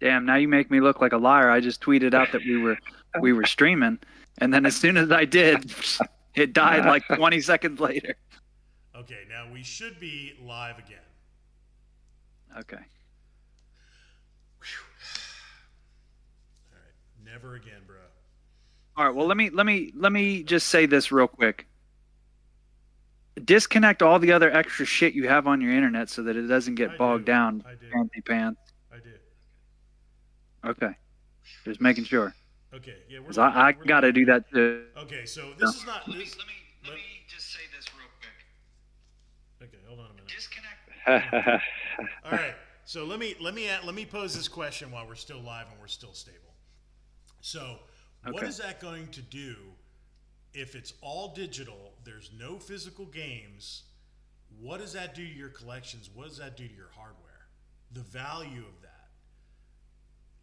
Damn, now you make me look like a liar. I just tweeted out that we were streaming, and then as soon as I did, it died like 20 seconds later. Okay, now we should be live again. Okay. All right, never again, bro. All right. Well, let me just say this real quick. Disconnect all the other extra shit you have on your internet so that it doesn't get bogged down. I do. Fancy pants. I did. Okay. Just making sure. Okay, yeah, we're. 'Cause I got to do that too. Okay, so this is not. Let me just say this real quick. Okay, hold on a minute. Disconnect. All right, so let me pose this question while we're still live and we're still stable. So, what is that going to do if it's all digital? There's no physical games. What does that do to your collections? What does that do to your hardware? The value of that.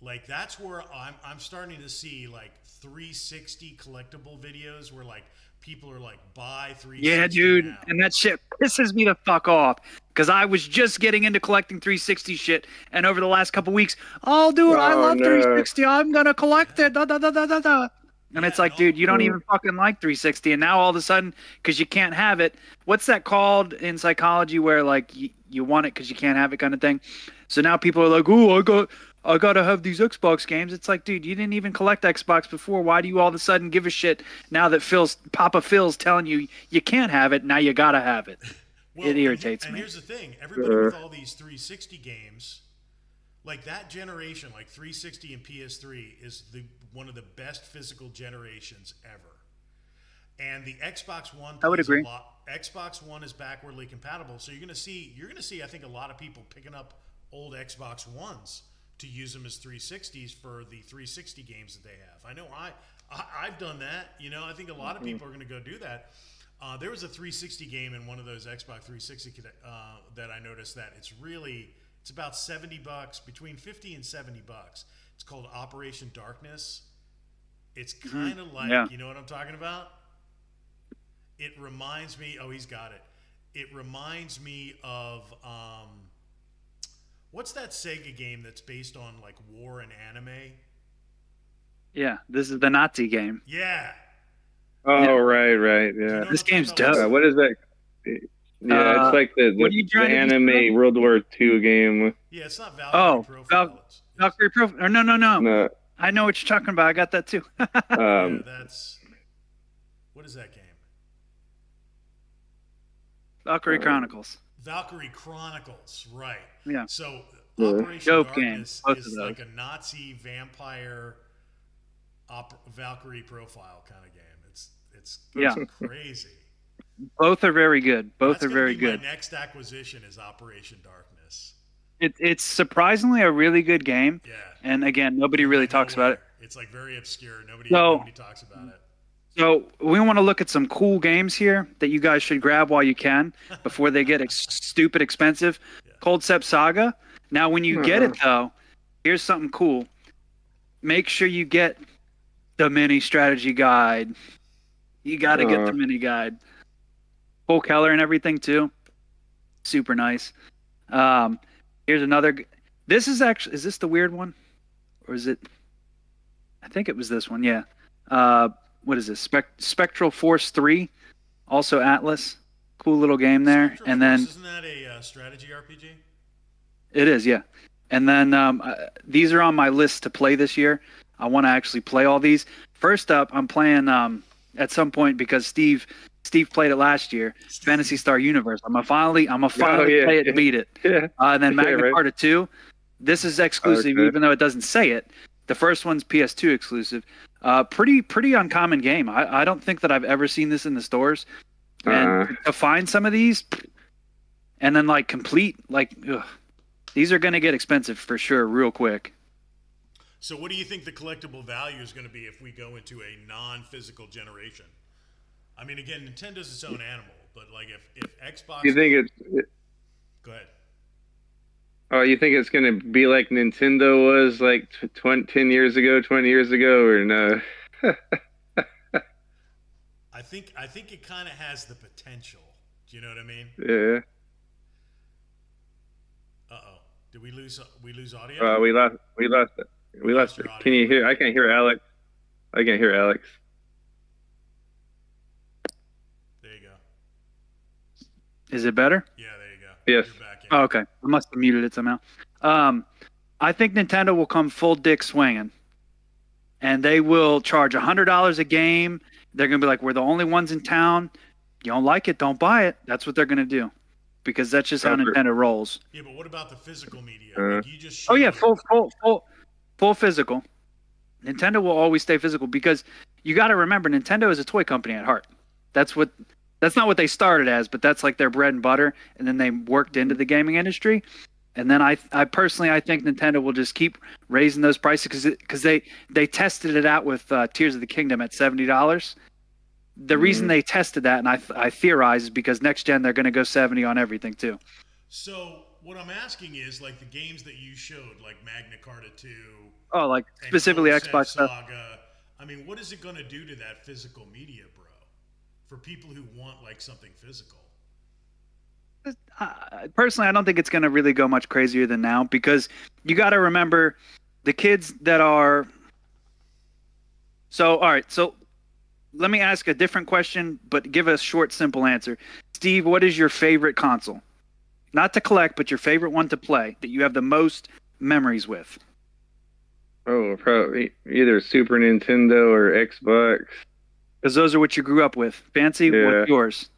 Like that's where I'm starting to see like 360 collectible videos where like people are like buy 360. Yeah, dude, now. and that shit pisses me the fuck off because I was just getting into collecting 360 shit, and over the last couple weeks, oh, dude, I love 360. I'm gonna collect it. Da, da, da, da, da, da. And it's like, dude, you don't even fucking like 360, and now all of a sudden, because you can't have it, what's that called in psychology where like you want it because you can't have it kind of thing? So now people are like, oh, I gotta have these Xbox games. It's like, dude, you didn't even collect Xbox before. Why do you all of a sudden give a shit now that Papa Phil's telling you you can't have it? Now you gotta have it. It irritates me. And here's the thing: everybody with all these 360 games, like that generation, like 360 and PS3, is one of the best physical generations ever. And the Xbox One, I would agree. Xbox One is backwardly compatible, so you're gonna see, I think, a lot of people picking up old Xbox Ones to use them as 360s for the 360 games that they have. I know I've done that. You know, I think a lot of people are going to go do that. There was a 360 game in one of those Xbox 360 that I noticed that it's about $70, between 50 and $70. It's called Operation Darkness. It's kind of like, you know what I'm talking about? It reminds me, oh, he's got it. It reminds me of, what's that Sega game that's based on like war and anime? Yeah, this is the Nazi game. Yeah. Oh, Yeah. right, Do you yeah. know This what I'm game's talking about? dope. What is that? Yeah, it's like what are you the trying to anime describe? World War II game. Yeah, it's not Valkyrie Profile. Valkyrie Profile. Or no. No, I know what you're talking about. I got that too. Yeah, that's what is that game? Valkyrie Chronicles. Valkyrie Chronicles, right? Yeah. So Yeah. Operation Dope Darkness game, both of is those. like a Nazi vampire Valkyrie Profile kind of game. It's Yeah. crazy. Both are very good. Both That's are gonna very be good. My next acquisition is Operation Darkness. It's surprisingly a really good game. Yeah. And again, nobody really talks about it. It's like very obscure. Nobody talks about it. So we want to look at some cool games here that you guys should grab while you can before they get stupid expensive. Yeah. Cold Step Saga. Now, when you get it though, here's something cool. Make sure you get the mini strategy guide. You got to get the mini guide. Full color and everything too. Super nice. Here's another. This is actually. Is this the weird one, or is it? I think it was this one. Yeah. What is this? Spectral Force 3, also Atlas. Cool little game there. Spectral and Force, then isn't that a strategy RPG? it is, yeah. And then these are on my list to play this year. I want to actually play all these. First up, I'm playing at some point because Steve played it last year. Fantasy Star Universe. I'm gonna finally play it and beat it. Yeah. And then Magna right. Carta 2. This is exclusive, Okay. even though it doesn't say it. The first one's PS2 exclusive. Pretty uncommon game. I don't think that I've ever seen this in the stores. And to find some of these, and then like complete, like, these are gonna get expensive for sure, real quick. So what do you think the collectible value is going to be if we go into a non-physical generation? I mean, again, Nintendo's its own animal, but like if Xbox... You think Go ahead. Oh, you think it's gonna be like Nintendo was like 10 years ago, 20 years ago, or no? I think it kind of has the potential. Do you know what I mean? Yeah. Uh-oh. Did we lose audio? We lost it. We lost it. your audio. Can you hear? I can't hear Alex. I can't hear Alex. There you go. Is it better? Yeah, there you go. Yes. You're back in. Oh, okay. I must have muted it somehow. I think Nintendo will come full dick swinging, and they will charge $100 a game. They're gonna be like, "We're the only ones in town. You don't like it, don't buy it." That's what they're gonna do, because that's just how Nintendo rolls. Yeah, but what about the physical media? Uh, You just Oh yeah, showed- full physical. Nintendo will always stay physical because you got to remember Nintendo is a toy company at heart. That's not what they started as, but that's like their bread and butter, and then they worked into the gaming industry. And then I personally think Nintendo will just keep raising those prices because they tested it out with Tears of the Kingdom at $70. The reason they tested that, and I theorize, is because next gen they're going to go 70 on everything too. So what I'm asking is, like, the games that you showed, like Magna Carta 2, Oh, like and specifically Ghost Xbox stuff. Saga. I mean, what is it going to do to that physical media, bro? For people who want like something physical. Personally, I don't think it's going to really go much crazier than now, because you got to remember the kids that are. So, all right. So let me ask a different question, but give a short, simple answer. Steve, what is your favorite console? Not to collect, but your favorite one to play that you have the most memories with. Oh, probably either Super Nintendo or Xbox. Because those are what you grew up with. Fancy, Yeah. what's yours?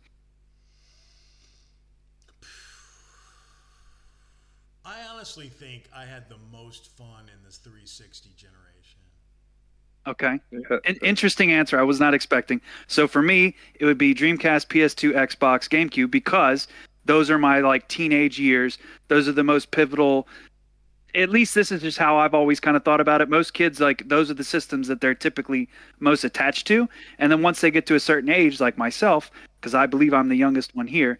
I honestly think I had the most fun in this 360 generation. Okay. Yeah. An interesting answer. I was not expecting. So for me, it would be Dreamcast, PS2, Xbox, GameCube, because those are my like teenage years. Those are the most pivotal. At least this is just how I've always kind of thought about it. Most kids, like, those are the systems that they're typically most attached to. And then once they get to a certain age, like myself, because I believe I'm the youngest one here,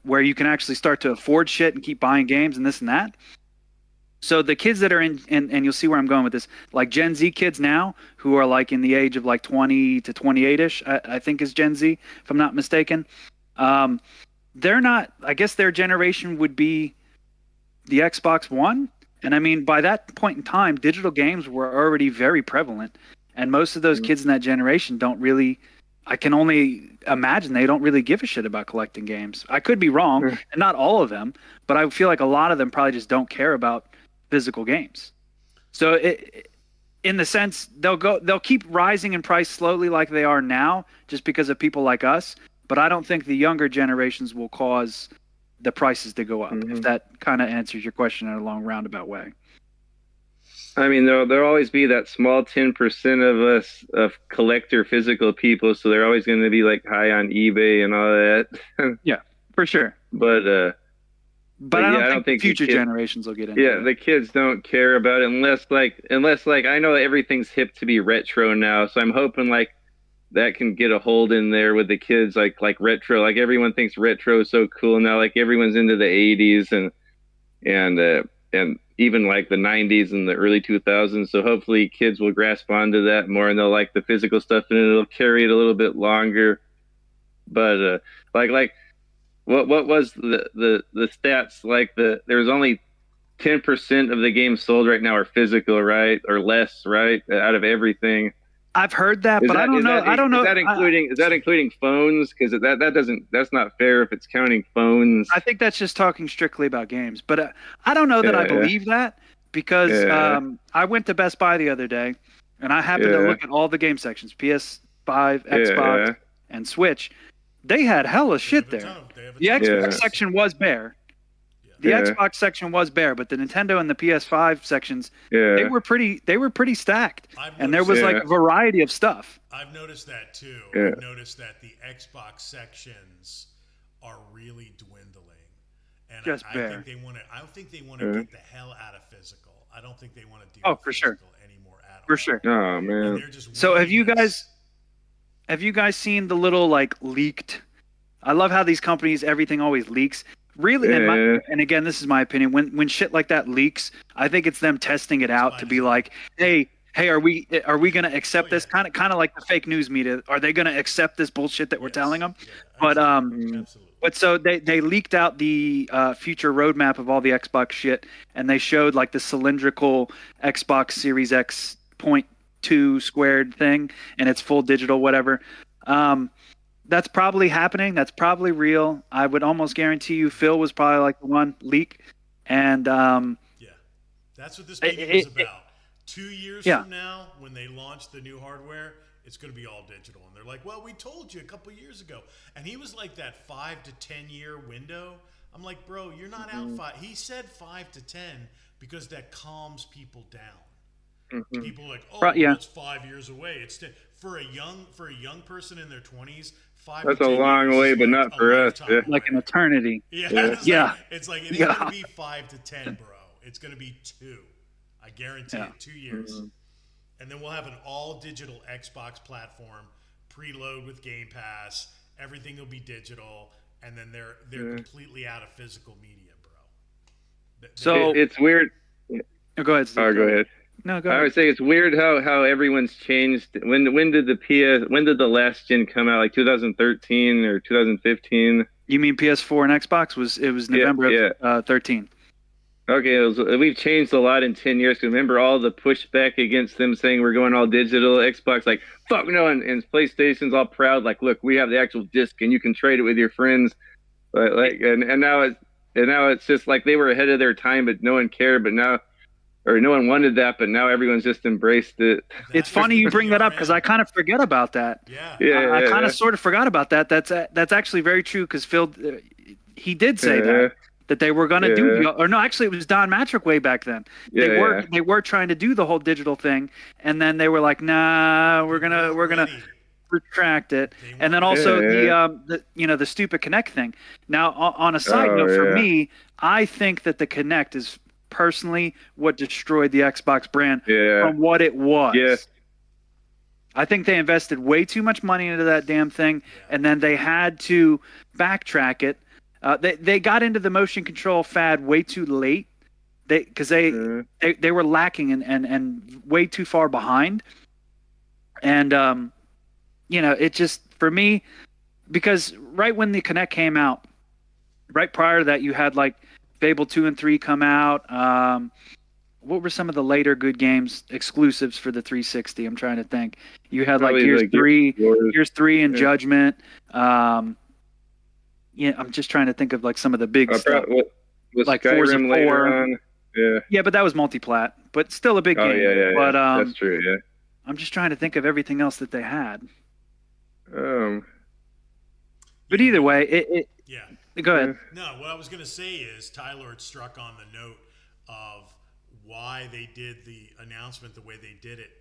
where you can actually start to afford shit and keep buying games and this and that. So the kids that are in, and you'll see where I'm going with this, like Gen Z kids now, who are like in the age of like 20 to 28-ish, I think is Gen Z, if I'm not mistaken. They're not, I guess their generation would be the Xbox One. And I mean, by that point in time, digital games were already very prevalent. And most of those kids in that generation don't really, I can only imagine they don't really give a shit about collecting games. I could be wrong, and not all of them, but I feel like a lot of them probably just don't care about physical games. So in the sense, they'll keep rising in price slowly like they are now, just because of people like us. But I don't think the younger generations will cause the prices to go up, if that kind of answers your question in a long roundabout way. I mean, there'll always be that small 10% of us of collector physical people, so they're always going to be like high on eBay and all that. Yeah, for sure. But I yeah, don't think future the kids, generations will get into yeah, it. the kids don't care about it unless like I know everything's hip to be retro now, so I'm hoping like that can get a hold in there with the kids, like retro. Like everyone thinks retro is so cool now. Like everyone's into the 80s and even like the 90s and the early 2000s. So hopefully kids will grasp onto that more, and they'll like the physical stuff, and it'll carry it a little bit longer. But like what was the stats? Like there's only 10% of the games sold right now are physical, right, or less, right, out of everything. I've heard that, but I don't know. I don't know. Is that including phones? Because that's not fair if it's counting phones. I think that's just talking strictly about games. But I don't know that I believe that, because I went to Best Buy the other day, and I happened to look at all the game sections: PS5, Xbox, and Switch. They had hella shit there. The Xbox section was bare. The Xbox section was bare, but the Nintendo and the PS5 sections, they were pretty stacked. And there was like a variety of stuff. I've noticed that too. I've noticed that the Xbox sections are really dwindling. And Just I bare. think they want to get the hell out of physical. I don't think they want to deal with for sure. physical anymore at all. For sure. Oh And man. they're just So have you willingness- guys seen the little like leaked? I love how these companies, everything always leaks. Really, and again, this is my opinion. When shit like that leaks, I think it's them testing it out to be like, hey, are we going to accept this? Kind of like the fake news media. Are they going to accept this bullshit that we're telling them? Yeah, But absolutely. But so they leaked out the future roadmap of all the Xbox shit, and they showed like the cylindrical Xbox Series X point two squared thing, and it's full digital, whatever. That's probably happening. That's probably real. I would almost guarantee you, Phil was probably like the one leak, and Yeah, that's what this meeting was about. 2 years Yeah. from now, when they launch the new hardware, it's going to be all digital. And they're like, well, we told you a couple years ago. And he was like that 5 to 10 year window. I'm like, bro, you're not out five. He said 5 to 10 because that calms people down. People are like, oh, Right, yeah. well, it's 5 years away. It's for a young person in their 20s. 5 That's to a 10 long years way, is but like not a for us. lifetime Yeah. like an away. eternity. Yeah, Yeah. It's like it ain't Yeah. gonna be 5 to 10, bro. It's gonna be 2. I guarantee Yeah. it. 2 years, and then we'll have an all digital Xbox platform, preload with Game Pass. Everything will be digital, and then they're completely out of physical media, bro. So It's weird. oh, go ahead. Steve. Oh, go ahead. No, go I ahead. would say it's weird how everyone's changed. When did the last gen come out? Like 2013 or 2015? You mean PS4 and Xbox? It was November of 13. Okay, we've changed a lot in 10 years. 'Cause remember all the pushback against them saying we're going all digital. Xbox like fuck no, and PlayStation's all proud like look, we have the actual disc and you can trade it with your friends. But like and now it's just like they were ahead of their time, but no one cared. But now, or no one wanted that, but now everyone's just embraced it. It's funny you bring that up because I kind of forget about that. Yeah. Yeah, I kind of sort of forgot about that. That's actually very true because Phil, he did say that they were going to do, or no, actually it was Don Matrick way back then. They were trying to do the whole digital thing, and then they were like, nah, we're gonna retract it. And then also the stupid Kinect thing. Now on a side note, for me, I think that the Kinect is personally what destroyed the Xbox brand from what it was. Yeah. I think they invested way too much money into that damn thing, and then they had to backtrack it. They got into the motion control fad way too late. Because they were lacking and way too far behind. And it just, for me, because right when the Kinect came out, right prior to that, you had like Fable 2 and 3 come out. What were some of the later good games exclusives for the 360? I'm trying to think. You had Probably like Gears 3 and Yeah. Judgment. I'm just trying to think of like some of the big stuff. Was like Skyrim Forza later 4. on? Yeah. Yeah, but that was multi-plat, but still a big Oh game. yeah. But That's true. Yeah. I'm just trying to think of everything else that they had. But either way, Yeah. go ahead. No, what I was going to say is Tyler had struck on the note of why they did the announcement the way they did it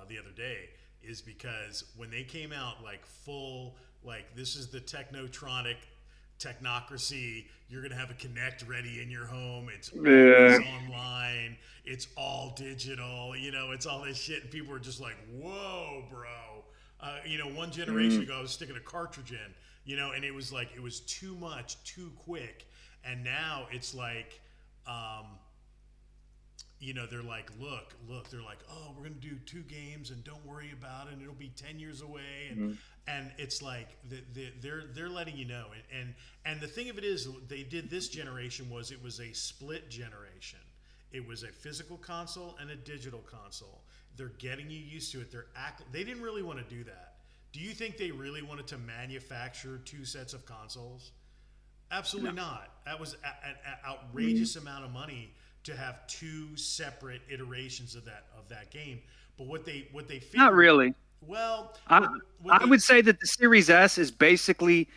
the other day is because when they came out like full, like this is the Technotronic technocracy, you're going to have a Kinect ready in your home. It's always online. It's all digital. It's all this shit. And people were just like, whoa, bro. One generation ago, I was sticking a cartridge in, and it was like, it was too much, too quick. And now it's like, they're like, look, they're like, oh, we're going to do 2 games and don't worry about it. And it'll be 10 years away. And it's like, they're letting you know. And the thing of it is, they did this generation it was a split generation. It was a physical console and a digital console. They're getting you used to it. They didn't really want to do that. Do you think they really wanted to manufacture 2 sets of consoles? Absolutely not. That was an outrageous amount of money to have 2 separate iterations of that game. But what they figured, Not really. Well, I would say that the Series S is basically,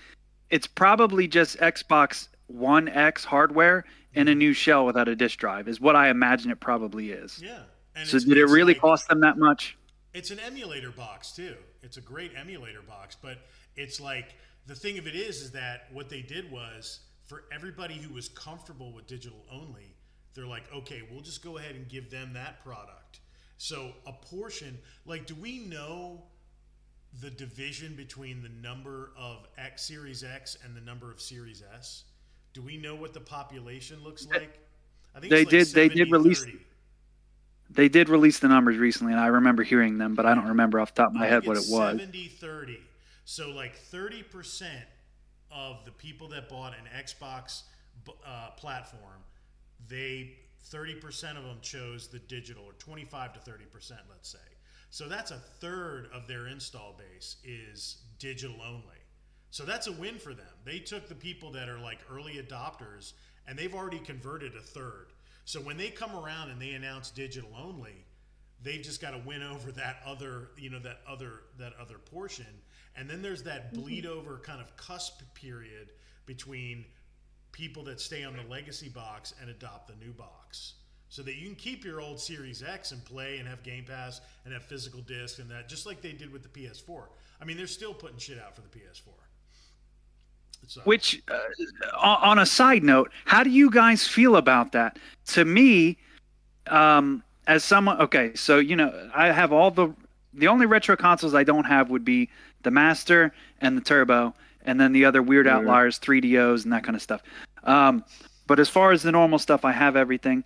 it's probably just Xbox One X hardware and a new shell without a disk drive is what I imagine it probably is. Yeah. And so did it really cost them that much? It's an emulator box too. It's a great emulator box, but it's like the thing of it is that what they did was for everybody who was comfortable with digital only, they're like, okay, we'll just go ahead and give them that product. So a portion, like, do we know the division between the number of Series X and the number of Series S? Do we know what the population looks like? I think they did release 30. They did release the numbers recently, and I remember hearing them, but I don't remember off the top of my head what it was. 70-30. So like 30% of the people that bought an Xbox platform, 30% of them chose the digital, or 25 to 30%, let's say. So that's a third of their install base is digital only. So that's a win for them. They took the people that are like early adopters, and they've already converted a third. So when they come around and they announce digital only, they've just got to win over that other, that other portion. And then there's that bleed over kind of cusp period between people that stay on the legacy box and adopt the new box, so that you can keep your old Series X and play and have Game Pass and have physical disc and that, just like they did with the PS4. I mean, they're still putting shit out for the PS4. So. Which, on a side note, how do you guys feel about that? To me, as someone, okay, so I have all the only retro consoles I don't have would be the Master and the Turbo, and then the other weird outliers, 3DOs and that kind of stuff. But as far as the normal stuff, I have everything.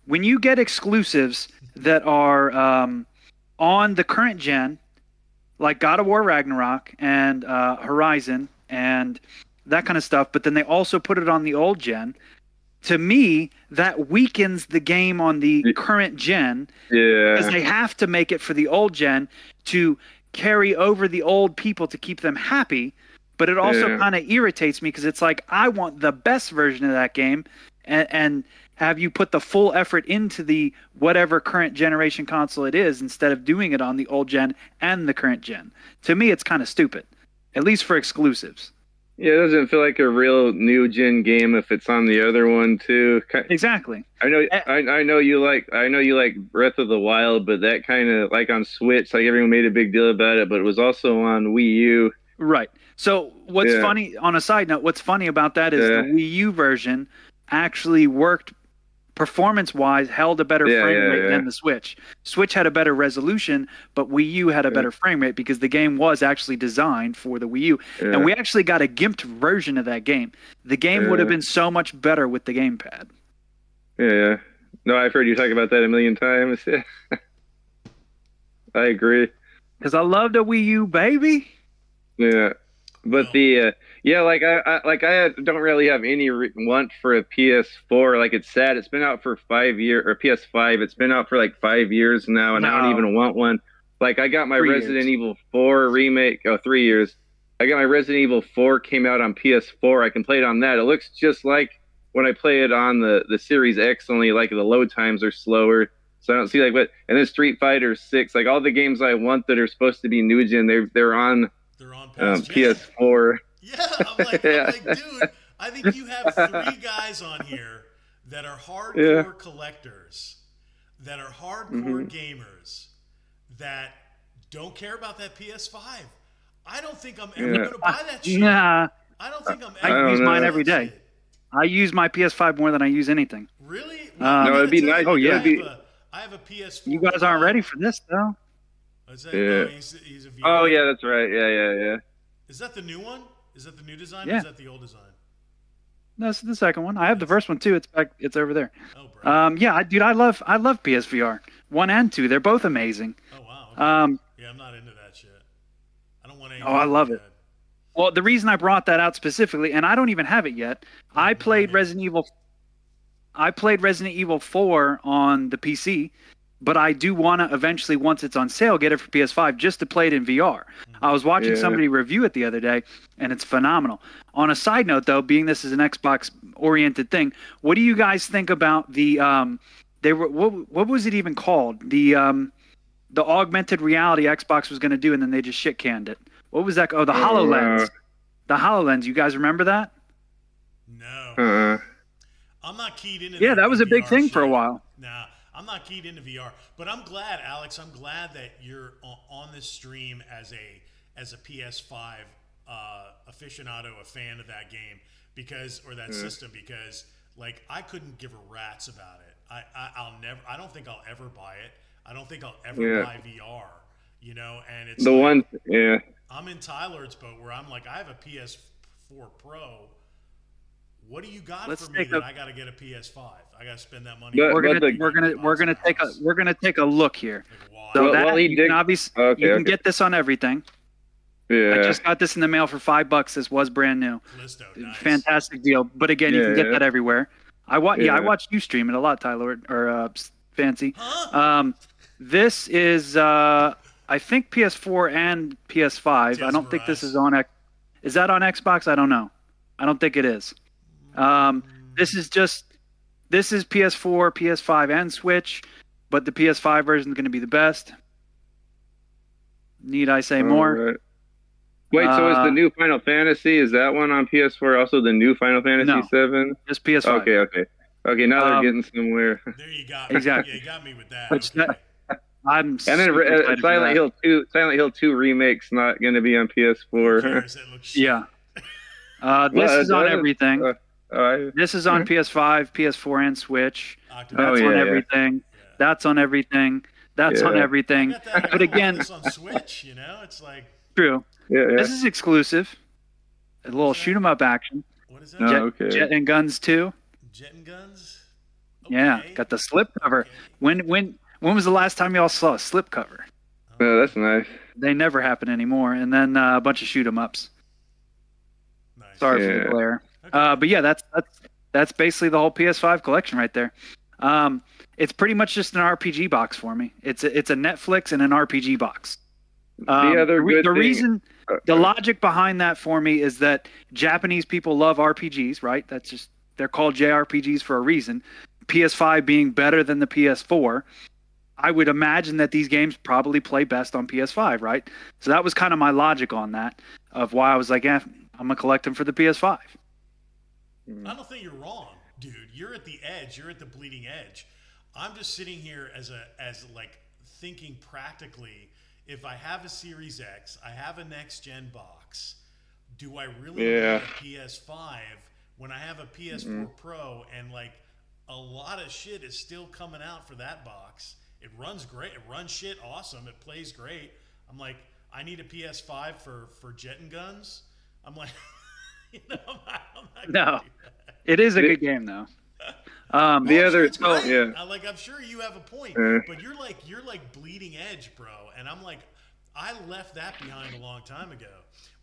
When you get exclusives that are on the current gen, like God of War Ragnarok and Horizon and that kind of stuff, but then they also put it on the old gen, to me, that weakens the game on the current gen. Yeah. Because they have to make it for the old gen to carry over the old people to keep them happy. But it also kind of irritates me because it's like, I want the best version of that game and have you put the full effort into the whatever current generation console it is instead of doing it on the old gen and the current gen. To me, it's kind of stupid, at least for exclusives. Yeah, it doesn't feel like a real new gen game if it's on the other one too. Exactly. I know you like Breath of the Wild, but that kind of like on Switch, like everyone made a big deal about it, but it was also on Wii U. Right. So what's funny, on a side note, what's funny about that is the Wii U version actually worked performance-wise, held a better frame rate than the Switch. Switch had a better resolution, but Wii U had a better frame rate because the game was actually designed for the Wii U. Yeah. And we actually got a gimped version of that game. The game would have been so much better with the gamepad. Yeah. No, I've heard you talk about that a million times. I agree. Because I love the Wii U, baby. Yeah. But I don't really have any want for a PS4. Like, it's sad. It's been out for 5 years, or PS5. It's been out for like 5 years now, and I don't even want one. Like, I got my Resident Evil 4 remake. 3 years. I got my Resident Evil 4 came out on PS4. I can play it on that. It looks just like when I play it on the Series X. Only like the load times are slower, so I don't see like what. And then Street Fighter 6, like all the games I want that are supposed to be new gen, they're on. They're on PS4. Yeah, I'm like, dude, I think you have 3 guys on here that are hardcore collectors, that are hardcore gamers, that don't care about that PS5. I don't think I'm ever going to buy that shit. Nah. I don't think I use mine every day. I use my PS5 more than I use anything. Really? No, it'd be nice. Oh, yeah. I have a PS4. You guys aren't ready for this, though. Is that, he's a VR. Oh, yeah, that's right. Yeah. Is that the new one? Is that the new design? Yeah. Or is that the old design? No, it's the second one. I have the first one too. It's back. It's over there. Oh, bro. Yeah, dude, I love PSVR 1 and 2. They're both amazing. Oh, wow. Okay. Yeah, I'm not into that shit. I don't want any. Oh, I love it. Well, the reason I brought that out specifically, and I don't even have it yet. I played Resident Evil 4 on the PC, but I do want to eventually, once it's on sale, get it for PS5 just to play it in VR. I was watching somebody review it the other day, and it's phenomenal. On a side note, though, being this is an Xbox-oriented thing, what do you guys think about the what was it even called? The augmented reality Xbox was going to do, and then they just shit-canned it. What was that? Oh, the HoloLens. The HoloLens. You guys remember that? No. I'm not keyed into that. Yeah, that was a big thing shit. for a while. Nah, I'm not keyed into VR. But I'm glad, Alex, that you're on this stream as a PS5 aficionado, a fan of that game, or that system, because like I couldn't give a rat's about it. I don't think I'll ever buy it. I don't think I'll ever buy VR. And it's I'm in Tyler's boat where I'm like, I have a PS4 Pro. What do you got for me that I got to get a PS5? I got to spend that money. We're gonna take a look here. Like, so you can obviously you can get this on everything. Yeah. I just got this in the mail for $5. This was brand new. Callisto, nice. Fantastic deal. But again, you can get that everywhere. I watched you stream it a lot, Tyler, or Fancy. Huh? This is I think PS4 and PS5. I don't think this is on X. Is that on Xbox? I don't know. I don't think it is. This is PS4, PS5, and Switch, but the PS5 version is going to be the best. Need I say more? Right. Wait, so is the new Final Fantasy, is that one on PS4 also the new Final Fantasy 7? Just PS5. Okay, now they're getting somewhere. There you got me. Exactly. Yeah, you got me with that. Okay. I'm And then Silent Hill 2 remake's not going to be on PS4. Cares, that looks shit. Yeah. This is on everything. This is on PS5, PS4, and Switch. That's on everything. Yeah. That's on everything. That's on everything. But again, it's on Switch, you know, it's like true. Yeah. This is exclusive. A little shoot 'em up action. what is that? Jet and Guns 2. Jet and Guns. Yeah, Okay. got the slip cover. Okay. When was the last time y'all saw a slip cover? Oh, that's nice. They never happen anymore. And then a bunch of shoot 'em ups. Nice. Sorry for the glare. Okay. But yeah, that's basically the whole PS5 collection right there. It's pretty much just an RPG box for me. It's a Netflix and an RPG box. The logic behind that for me is that Japanese people love RPGs, right? That's just, they're called JRPGs for a reason. PS5 being better than the PS4, I would imagine that these games probably play best on PS5, right? So that was kind of my logic on that, of why I was like, I'm gonna collect them for the PS5. I don't think you're wrong, dude. You're at the edge. You're at the bleeding edge. I'm just sitting here as like thinking practically. If I have a Series X, I have a next gen box. Do I really want a PS5 when I have a PS4 Pro and like a lot of shit is still coming out for that box? It runs great. It runs shit awesome. It plays great. I'm like, I need a PS5 for Jet and Guns. I'm like, you know, I'm not No, it is a good game though. I'm sure you have a point, but you're like bleeding edge, bro. And I'm like, I left that behind a long time ago.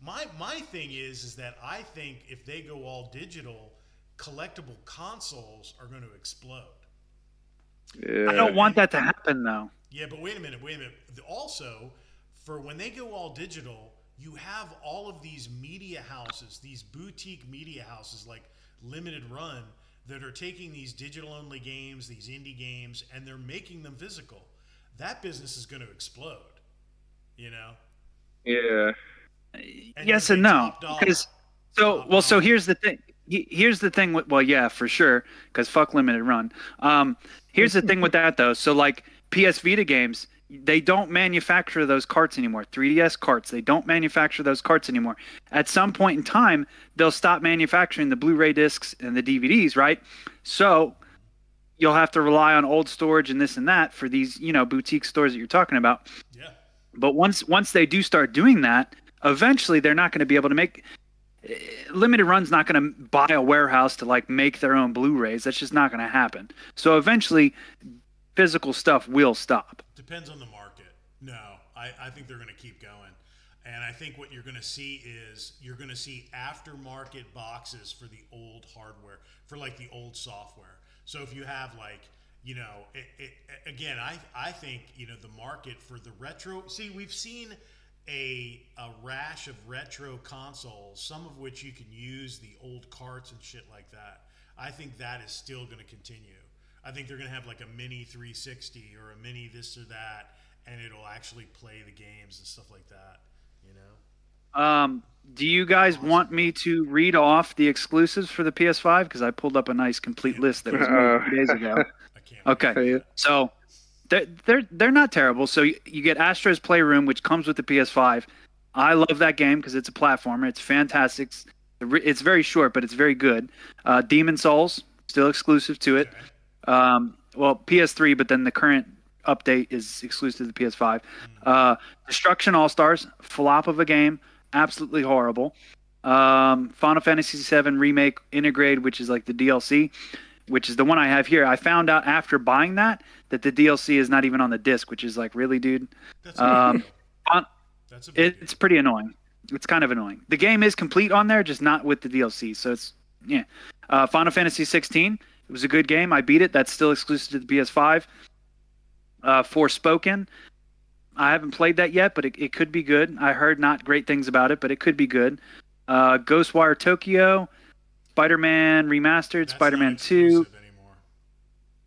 My thing is that I think if they go all digital, collectible consoles are going to explode. Yeah. I don't want that to happen though. Yeah, but wait a minute. Also, for when they go all digital, you have all of these media houses, these boutique media houses like Limited Run, that are taking these digital-only games, these indie games, and they're making them physical. That business is going to explode, you know? Yeah. Yes and no. Because so here's the thing. Here's the thing with, well, yeah, for sure, because fuck Limited Run. Here's the thing with that though. So like PS Vita games, they don't manufacture those carts anymore. 3DS carts, they don't manufacture those carts anymore. At some point in time, they'll stop manufacturing the Blu-ray discs and the DVDs, right? So you'll have to rely on old storage and this and that for these, you know, boutique stores that you're talking about. Yeah. But once they do start doing that, eventually they're not going to be able to make. Limited Run's not going to buy a warehouse to like make their own Blu-rays. That's just not going to happen. So eventually, physical stuff will stop. Depends on the market. No, I think they're going to keep going. And I think what you're going to see is you're going to see aftermarket boxes for the old hardware, for like the old software. So if you have like, you know, again, I think, you know, the market for the retro, see, we've seen a rash of retro consoles, some of which you can use the old carts and shit like that. I think that is still going to continue. I think they're going to have like a mini 360 or a mini this or that, and it'll actually play the games and stuff like that, you know? Do you guys want me to read off the exclusives for the PS5? Because I pulled up a nice complete list that was made 2 days ago. I can't. Okay, so they're not terrible. So you get Astro's Playroom, which comes with the PS5. I love that game because it's a platformer. It's fantastic. It's very short, but it's very good. Demon Souls, still exclusive to it. Okay. Well, PS3, but then the current update is exclusive to the PS5. Destruction All-Stars, flop of a game, absolutely horrible. Final Fantasy VII Remake Integrate, which is like the DLC, which is the one I have here. I found out after buying that the DLC is not even on the disc, which is like, really, dude? That's a big deal. That's a big deal. It's pretty annoying. It's kind of annoying. The game is complete on there, just not with the DLC. So it's yeah. Final Fantasy 16. It was a good game. I beat it. That's still exclusive to the PS5. Forspoken. I haven't played that yet, but it could be good. I heard not great things about it, but it could be good. Ghostwire Tokyo, Spider-Man Remastered, That's Spider-Man not 2. exclusive anymore.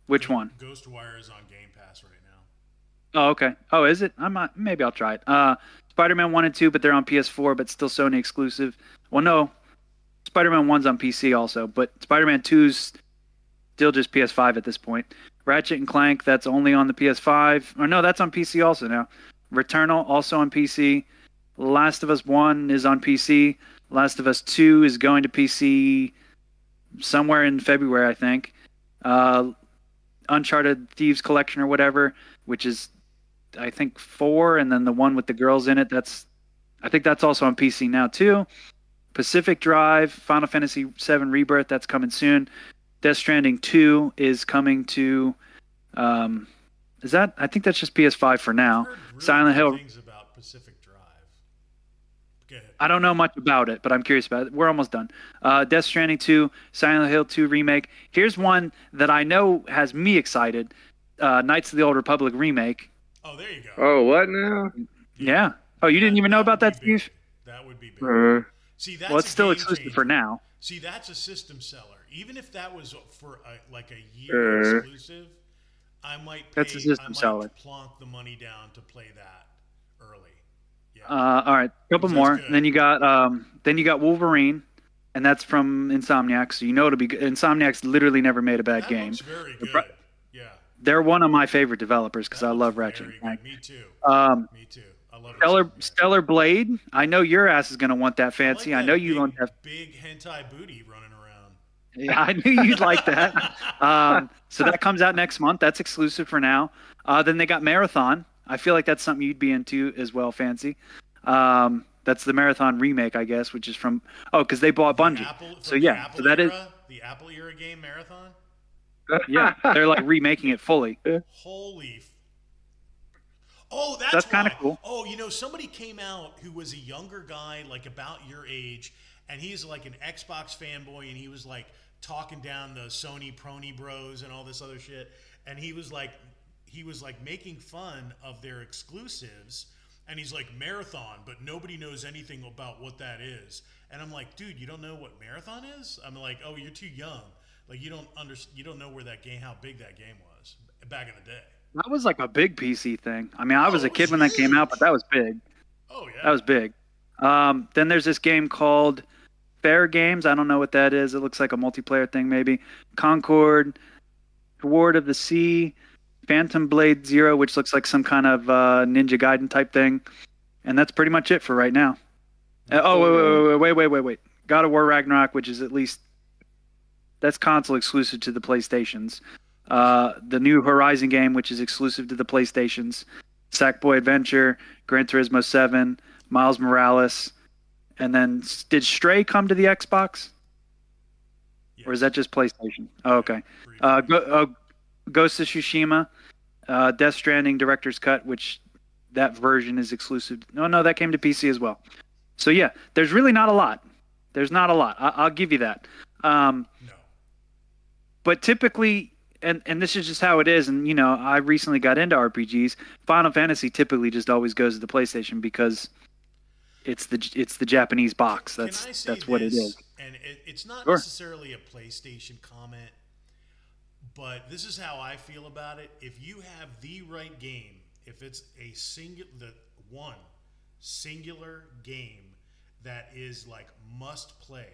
Which one? Ghostwire is on Game Pass right now. Oh, okay. Oh, is it? Maybe I'll try it. Spider-Man 1 and 2, but they're on PS4, but still Sony exclusive. Well, no. Spider-Man 1's on PC also, but Spider-Man 2's still just PS5 at this point. Ratchet and Clank, that's only on the PS5. Or no, that's on PC also now. Returnal, also on PC. Last of Us 1 is on PC. Last of Us 2 is going to PC somewhere in February, I think. Uncharted Thieves Collection or whatever, which is, I think, 4, and then the one with the girls in it, I think that's also on PC now, too. Pacific Drive, Final Fantasy VII Rebirth, that's coming soon. Death Stranding 2 is coming to, I think that's just PS5 for now. I've heard really Silent good Hill. things about Pacific Drive. Go ahead. I don't know much about it, but I'm curious about it. We're almost done. Death Stranding 2, Silent Hill 2 remake. Here's one that I know has me excited. Knights of the Old Republic remake. Oh, there you go. Oh, what now? Yeah. Oh, you didn't even know about that, would be big. Steve? That would be big. See, that's Well, it's a still game exclusive changer. for now. See, that's a system seller. Even if that was for a year exclusive, I might pay, That's a system I might seller. plonk the money down to play that early. Yeah. All right, couple Sounds more. good. Then you got Wolverine, and that's from Insomniac, so you know it'll be good. Insomniac's literally never made a bad that game. looks very good. Yeah. They're one of my favorite developers because That I looks love very Ratchet and good. Clank. Me too. Me too. I love Insomniac. Stellar Blade. I know your ass is gonna want that I like fancy. I that know you big, want that. big hentai booty running around. Yeah, I knew you'd like that. So that comes out next month. That's exclusive for now. Then they got Marathon. I feel like that's something you'd be into as well, Fancy. That's the Marathon remake, I guess, which is from because they bought Bungie. So yeah, so that is the Apple era game Marathon. yeah. They're like remaking it fully. Holy. Oh, That's kinda why. cool. Oh, somebody came out who was a younger guy, like about your age, and he's like an Xbox fanboy, and he was like talking down the Sony Prony Bros and all this other shit, and he was like making fun of their exclusives, and he's like Marathon, but nobody knows anything about what that is, and I'm like, dude, you don't know what Marathon is? I'm like, oh, you're too young, like you don't know where that game, how big that game was back in the day. That was like a big PC thing. I mean, I was Oh, a it kid was when that came out, but that was big. Oh yeah, That was big. Then there's this game called Fair Games. I don't know what that is. It looks like a multiplayer thing, maybe. Concord, Ward of the Sea, Phantom Blade Zero, which looks like some kind of Ninja Gaiden type thing. And that's pretty much it for right now. Wait. God of War Ragnarok, which is at least that's console exclusive to the PlayStations. The new Horizon game, which is exclusive to the PlayStations. Sackboy Adventure, Gran Turismo 7, Miles Morales, and then did Stray come to the Xbox? Yes. Or is that just PlayStation? Oh, okay. Briefly. Ghost of Tsushima, Death Stranding Director's Cut, which that version is exclusive. No, that came to PC as well. So yeah, there's really not a lot. There's not a lot. I'll give you that. No. But typically, and this is just how it is, and I recently got into RPGs. Final Fantasy typically just always goes to the PlayStation because it's the Japanese box. Can I That's say what it this? is. And it's not Sure. necessarily a PlayStation comment, but this is how I feel about it. If you have the right game, if it's a singular game that is like must play,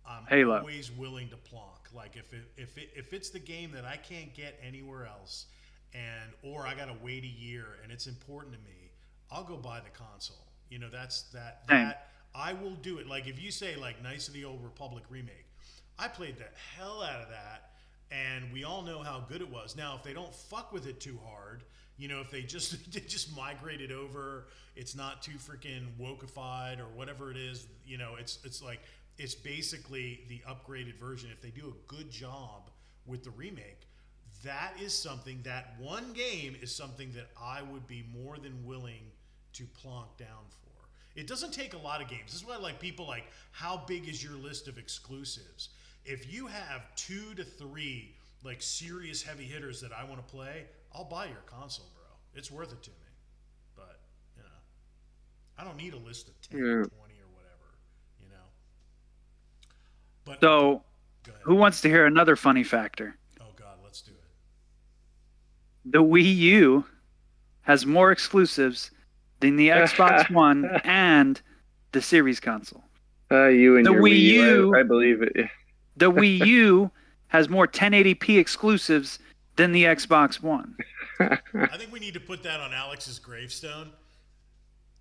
I'm Halo. always willing to plonk. Like if it's the game that I can't get anywhere else, or I gotta wait a year and it's important to me, I'll go buy the console. Same. I will do it. Like if you say like Knights of the Old Republic remake, I played the hell out of that, and we all know how good it was. Now if they don't fuck with it too hard, if they just migrate it over, it's not too freaking wokeified or whatever it is. It's like it's basically the upgraded version. If they do a good job with the remake, that one game is something that I would be more than willing to plonk down for. It doesn't take a lot of games. This is why like people like, how big is your list of exclusives? If you have 2 to 3 like serious heavy hitters that I want to play, I'll buy your console, bro. It's worth it to me. But, you know, I don't need a list of 10 or 20 or whatever, you know. But So, go ahead. who wants to hear another funny factor? Oh God, let's do it. The Wii U has more exclusives than the Xbox One and the Series console. You and The your Wii Wii U, U- I believe it. The Wii U has more 1080p exclusives than the Xbox One. I think we need to put that on Alex's gravestone.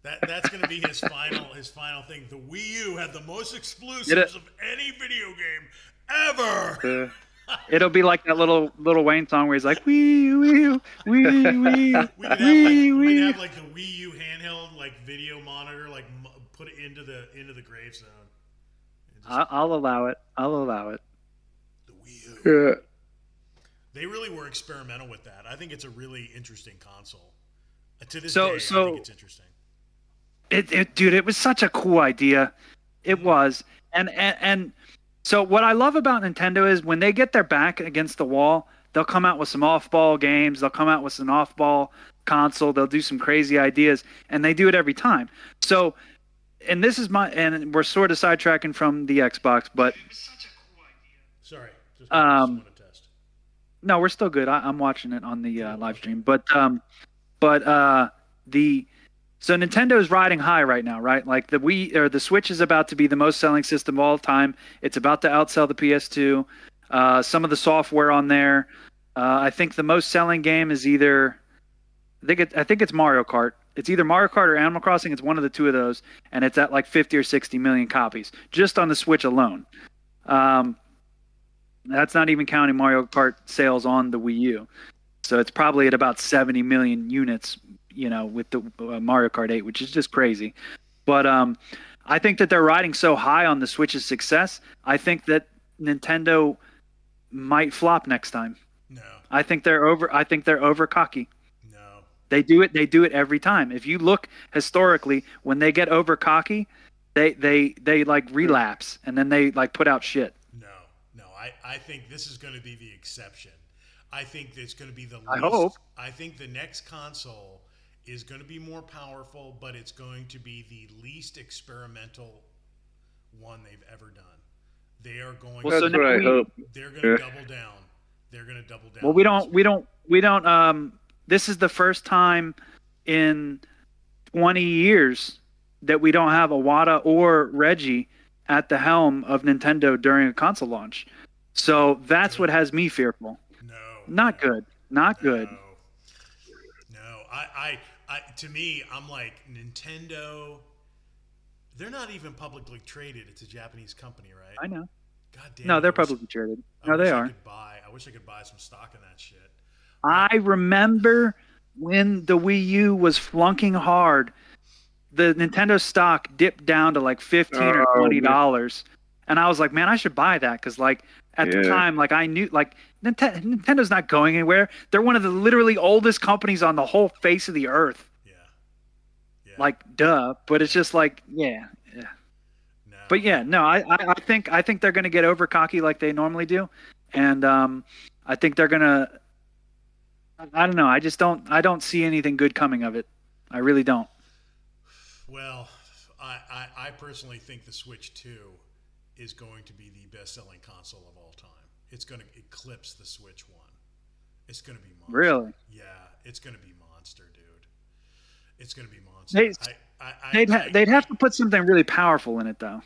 That's going to be his final thing. The Wii U had the most exclusives of any video game ever. It'll be like that little Wayne song where he's like, Wii U, Wii U, Wii, Wii, We could Wii, have Wii. like the Wii U handheld like video monitor, like put it into the gravestone. I'll allow it. I'll allow it. The Wii U. Yeah. They really were experimental with that. I think it's a really interesting console. To this So- day, I so- think it's interesting. Dude, it was such a cool idea. It was. And so what I love about Nintendo is when they get their back against the wall, they'll come out with some off-ball games. They'll come out with an off-ball console. They'll do some crazy ideas, and they do it every time. So, and this is and we're sort of sidetracking from the Xbox, but Sorry, just Um, want to test. no, we're still good. I'm watching it on the live stream, but so Nintendo's riding high right now, right? Like the Wii or the Switch is about to be the most selling system of all time. It's about to outsell the PS2. Some of the software on there, I think the most selling game is either, I think it's Mario Kart. It's either Mario Kart or Animal Crossing. It's one of the two of those, and it's at like 50 or 60 million copies just on the Switch alone. That's not even counting Mario Kart sales on the Wii U. So it's probably at about 70 million units, you know, with the Mario Kart 8, which is just crazy. But I think that they're riding so high on the Switch's success. I think that Nintendo might flop next time. No, I think they're over cocky. no. They do it every time. If you look historically, when they get over cocky, they like relapse and then they like put out shit. No. I think this is going to be the exception. I think it's going to be the least. I hope. I think the next console is going to be more powerful, but it's going to be the least experimental one they've ever done. They are going. Well, so That's what I hope. They're going to double down. They're going to double down. Well, we don't. This is the first time in 20 years that we don't have Iwata or Reggie at the helm of Nintendo during a console launch. So that's what has me fearful. No. Not good. Not good. No. I to me, I'm like Nintendo. They're not even publicly traded. It's a Japanese company, right? I know. God damn. No, they're I wish- publicly traded. I No, wish they I are. wish I could buy some stock in that shit. I remember when the Wii U was flunking hard, the Nintendo stock dipped down to like $15 or $20, and I was like, man, I should buy that because like at the time, like I knew like Nintendo's not going anywhere. They're one of the literally oldest companies on the whole face of the earth. Yeah. Like duh, but it's just like yeah. No. But yeah, no, I think they're gonna get over cocky like they normally do, and I think they're gonna. I don't know. I don't see anything good coming of it. I really don't. Well, I personally think the Switch 2 is going to be the best-selling console of all time. It's going to eclipse the Switch 1. It's going to be monster. Really? Yeah, it's going to be monster, dude. It's going to be monster. They'd have to put something really powerful in it, though.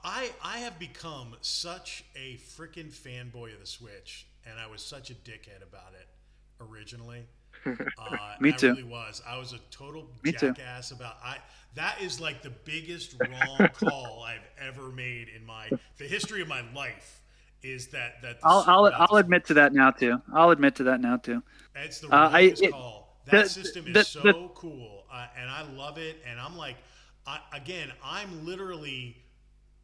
I have become such a freaking fanboy of the Switch, and I was such a dickhead about it originally. Me too. I really was. I was a total Me too. jackass about. That is like the biggest wrong call I've ever made in the history of my life. Is that I'll admit to that now too. It's the wrongest call. That system is so cool, and I love it. And I'm like, I'm literally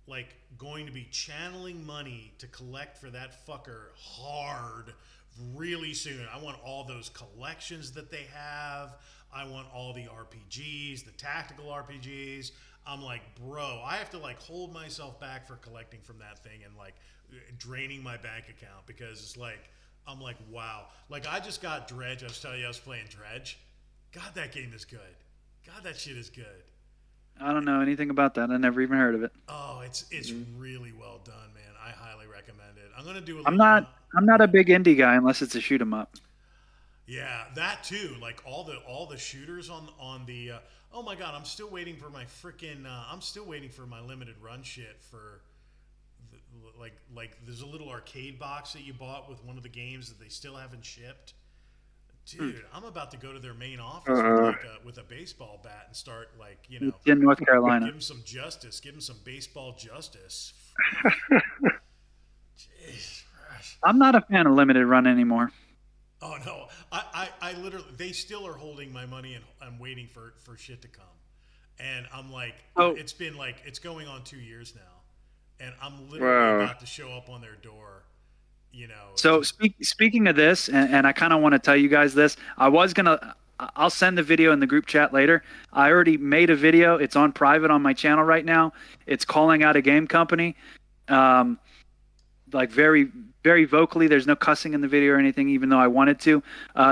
like going to be channeling money to collect for that fucker hard really soon. I want all those collections that they have. I want all the RPGs, the tactical RPGs. I'm like, bro, I have to like hold myself back for collecting from that thing and like draining my bank account because it's like, I'm like, wow. Like I just got Dredge. I was telling you I was playing Dredge. God, that game is good. God, that shit is good. I don't know anything about that. I never even heard of it. Oh, it's really well done, man. I highly recommend it. I'm gonna do. I'm not a big indie guy unless it's a shoot 'em up. Yeah, that too. Like all the shooters on the. Oh my god, I'm still waiting for my freaking. I'm still waiting for my limited run shit for. Like there's a little arcade box that you bought with one of the games that they still haven't shipped. Dude, I'm about to go to their main office with a baseball bat and start like It's in North Carolina. Give them some justice. Give them some baseball justice. Jeez. I'm not a fan of limited run anymore. Oh no, I literally they still are holding my money and I'm waiting for shit to come, and I'm like, it's been like it's going on 2 years now, and I'm literally about to show up on their door. So speaking of this, and I kind of want to tell you guys this, I'll send the video in the group chat later. I already made a video. It's on private on my channel right now. It's calling out a game company, like very, very vocally. There's no cussing in the video or anything, even though I wanted to.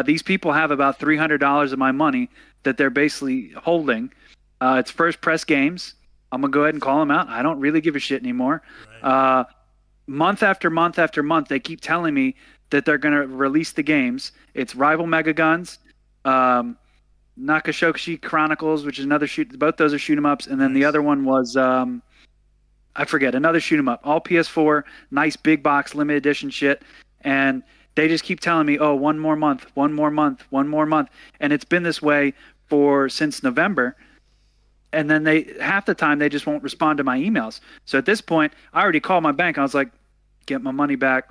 These people have about $300 of my money that they're basically holding. It's First Press Games. I'm going to go ahead and call them out. I don't really give a shit anymore. Right. Month after month after month, they keep telling me that they're going to release the games. It's Rival Mega Guns, Nakashoshi Chronicles, which is another shoot. Both those are shoot 'em ups, and then the other one was I forget, another shoot 'em up. All PS4, nice big box limited edition shit, and they just keep telling me, one more month, and it's been this way since November. And then half the time they just won't respond to my emails. So at this point, I already called my bank. I was like, get my money back.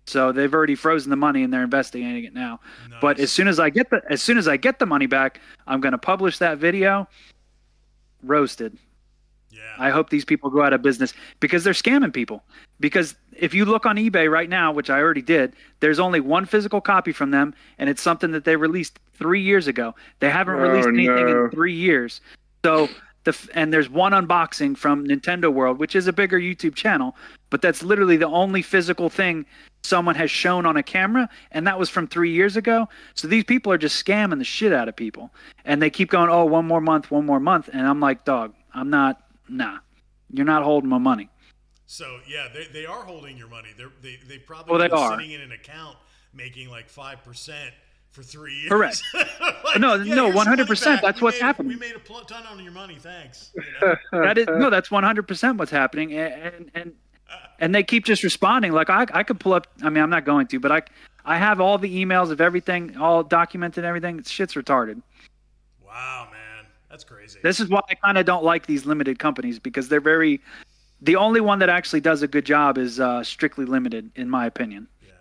So they've already frozen the money and they're investigating it now. Nice. But as soon as I get the money back, I'm going to publish that video. Roasted. Yeah. I hope these people go out of business because they're scamming people. Because if you look on eBay right now, which I already did, there's only one physical copy from them, and it's something that they released 3 years ago. They haven't released anything in 3 years. So and there's one unboxing from Nintendo World, which is a bigger YouTube channel, but that's literally the only physical thing someone has shown on a camera, and that was from 3 years ago. So these people are just scamming the shit out of people, and they keep going, one more month, and I'm like, dog, I'm not. Nah, you're not holding my money. So yeah, they are holding your money. They probably sitting in an account making like 5%. For 3 years. Correct. like, no, 100%. That's what's happening. We made a ton on your money. Thanks. That's 100% what's happening. And they keep just responding. Like I could pull up. I mean, I'm not going to, but I have all the emails of everything, all documented. Everything. Shit's retarded. Wow, man, that's crazy. This is why I kind of don't like these limited companies because they're very. The only one that actually does a good job is Strictly Limited, in my opinion. Yeah.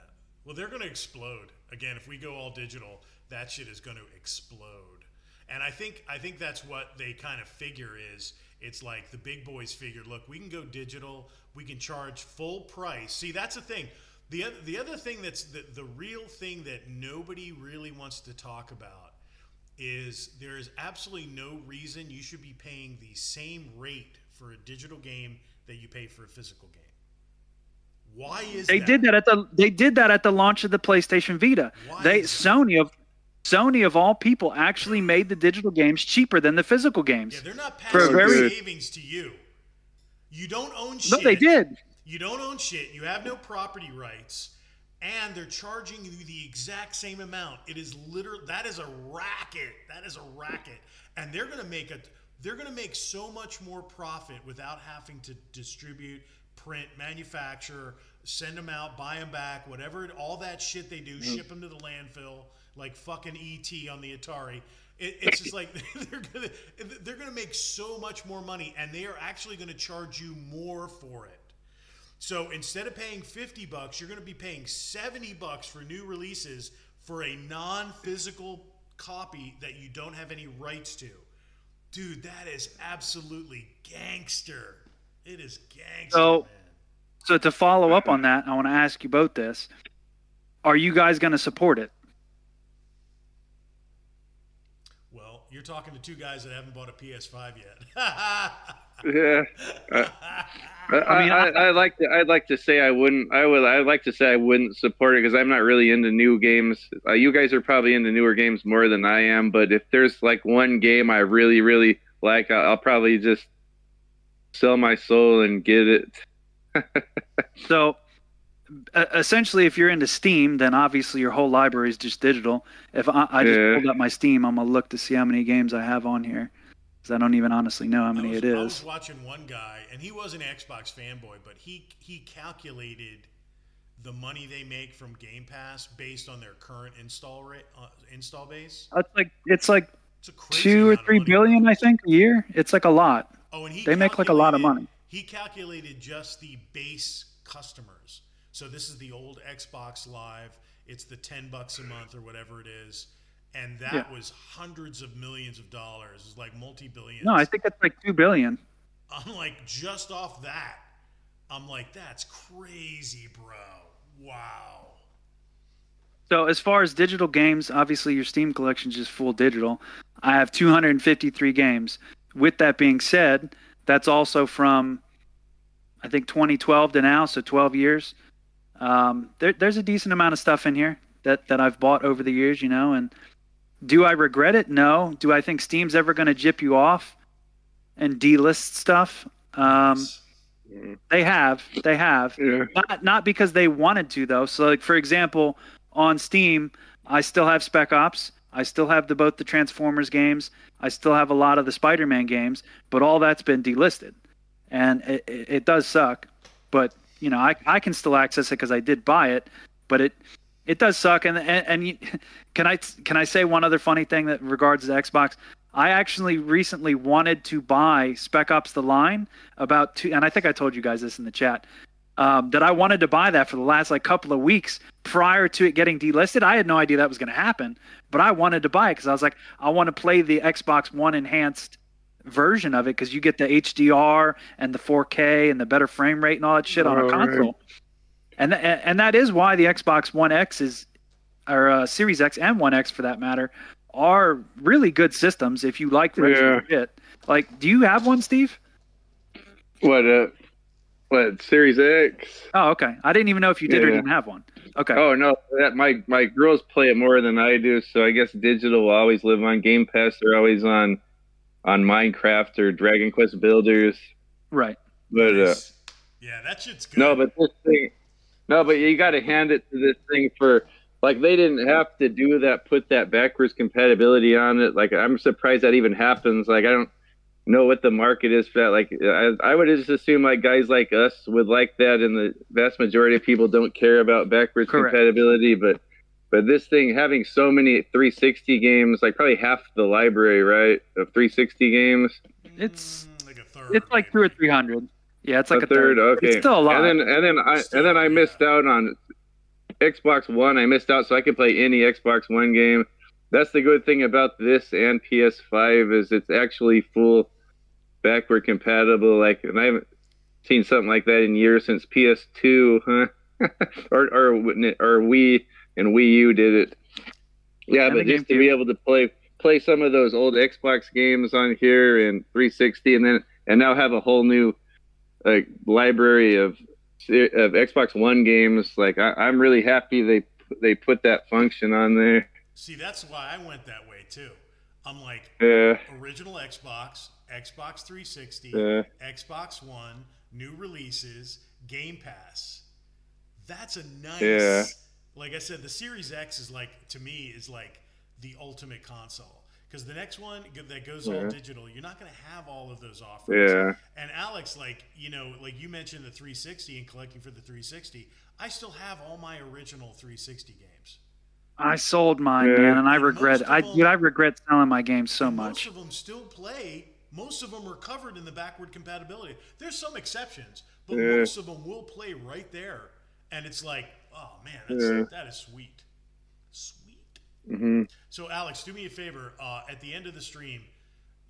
Well, they're going to explode. Again, if we go all digital, that shit is going to explode. And I think that's what they kind of figure is it's like the big boys figured, look, we can go digital, we can charge full price. See, that's the thing. The other thing that's the real thing that nobody really wants to talk about is there is absolutely no reason you should be paying the same rate for a digital game that you pay for a physical game. Why is they did that at the launch of the PlayStation Vita? Sony of all people actually made the digital games cheaper than the physical games. Yeah, they're not passing savings to you. You don't own shit. No, they did. You don't own shit. You have no property rights, and they're charging you the exact same amount. It is literally that is a racket. That is a racket, and they're gonna make so much more profit without having to distribute, print, manufacture, send them out, buy them back, whatever, all that shit they do, ship them to the landfill like fucking E.T. on the Atari. It's just like they're gonna make so much more money, and they are actually gonna charge you more for it. So instead of paying $50, you're gonna be paying $70 for new releases for a non-physical copy that you don't have any rights to. Dude, that is absolutely gangster. It is gangster, man. So to follow up on that, I want to ask you both this. Are you guys going to support it? Well, You're talking to two guys that haven't bought a PS5 yet. Yeah. I'd like to say I wouldn't. I'd like to say I wouldn't support it because I'm not really into new games. You guys are probably into newer games more than I am. But if there's like one game I really, really like, I'll probably just sell my soul and get it. So essentially, if you're into Steam, then obviously your whole library is just digital. If I just pulled up my Steam, I'm gonna look to see how many games I have on here, because I don't even honestly know how many it is. I was watching one guy, and he was an Xbox fanboy, but he calculated the money they make from Game Pass based on their current install base. It's like It's a crazy 2 or 3 billion, I think, a year. It's like a lot. Oh, and they make like a lot of money. He calculated just the base customers. So this is the old Xbox Live. It's the $10 a month or whatever it is. And that was hundreds of millions of dollars. It's like multi-billions. No, I think it's like 2 billion. I'm like, just off that, I'm like, that's crazy, bro. Wow. So as far as digital games, obviously your Steam collection is just full digital. I have 253 games. With that being said, that's also from, I think, 2012 to now, so 12 years. There's a decent amount of stuff in here that I've bought over the years, and do I regret it? No. Do I think Steam's ever going to jip you off and delist stuff? They have. Yeah. Not because they wanted to, though. So, like, for example, on Steam, I still have Spec Ops. I still have both the Transformers games. I still have a lot of the Spider-Man games, but all that's been delisted. And it does suck. But, I can still access it because I did buy it. But it does suck. And can I say one other funny thing that regards to Xbox? I actually recently wanted to buy Spec Ops: The Line and I think I told you guys this in the chat, that I wanted to buy that for the last couple of weeks prior to it getting delisted. I had no idea that was going to happen, but I wanted to buy it because I was like, I want to play the Xbox One enhanced version of it because you get the HDR and the 4K and the better frame rate and all that shit on a console. Right. And that is why the Xbox One X or Series X and One X for that matter, are really good systems if you like the retro shit. Like, do you have one, Steve? What, Series X? Oh, okay. I didn't even know if you did or didn't have one. Okay. Oh, no. My girls play it more than I do, so I guess digital will always live on Game Pass. They're always on Minecraft or Dragon Quest Builders. Right. But yeah, that shit's good. But you got to hand it to this thing for, like, they didn't have to do that, put that backwards compatibility on it. Like, I'm surprised that even happens. Like, I don't know what the market is for that. Like, I would just assume like guys like us would like that, and the vast majority of people don't care about backwards compatibility. But this thing having so many 360 games, like probably half the library, right, of 360 games. It's like a third. It's like 200 or 300. Yeah, it's like a third. Okay, it's still a lot. And then I missed out on Xbox One. I missed out, so I could play any Xbox One game. That's the good thing about this and PS5 is it's actually full backward compatible. Like, and I haven't seen something like that in years since PS2, huh? or Wii and Wii U did it. Yeah, but just to be able to play some of those old Xbox games on here and 360, and now have a whole new library of Xbox One games. Like, I'm really happy they put that function on there. See, that's why I went that way too. I'm like, original Xbox, Xbox 360, Xbox One, new releases, Game Pass. That's a nice, like I said, the Series X is like, to me, is like the ultimate console. Because the next one that goes all digital, you're not going to have all of those offers. Yeah. And Alex, like you mentioned the 360 and collecting for the 360. I still have all my original 360 games. I sold mine, man, and I regret it. I regret selling my games so much. Most of them still play. Most of them are covered in the backward compatibility. There's some exceptions, but most of them will play right there. And it's like, oh, man, that is sweet. Sweet. Mm-hmm. So, Alex, do me a favor. At the end of the stream,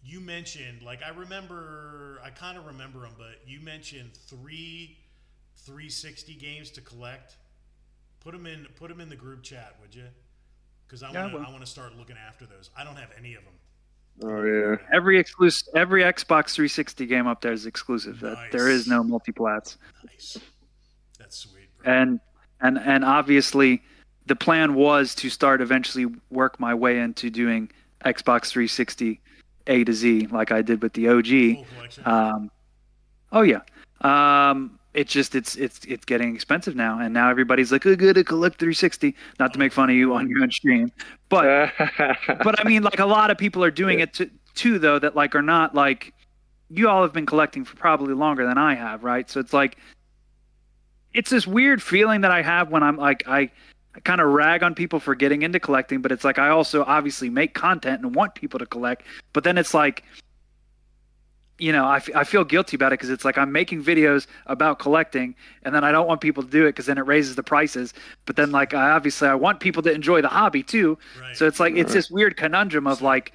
you mentioned, like, I kind of remember them, but you mentioned 3 360 games to collect. Put them in the group chat, would you? Because I want to start looking after those. I don't have any of them. Oh yeah. Every Xbox 360 game up there is exclusive. Nice. There is no multiplats. Nice. That's sweet, bro. And obviously, the plan was to start eventually work my way into doing Xbox 360 A to Z, like I did with the OG. Full collection. Oh yeah. It's getting expensive now, and now everybody's like, "Oh, good to collect 360." Not to make fun of you on your own stream, but I mean, like a lot of people are doing it too, though. That like are not like you all have been collecting for probably longer than I have, right? So it's like it's this weird feeling that I have when I'm like I kind of rag on people for getting into collecting, but it's like I also obviously make content and want people to collect, but then it's like, you know, I feel guilty about it because it's like I'm making videos about collecting, and then I don't want people to do it because then it raises the prices. But then, like, I want people to enjoy the hobby too. Right. So it's like it's this weird conundrum of like,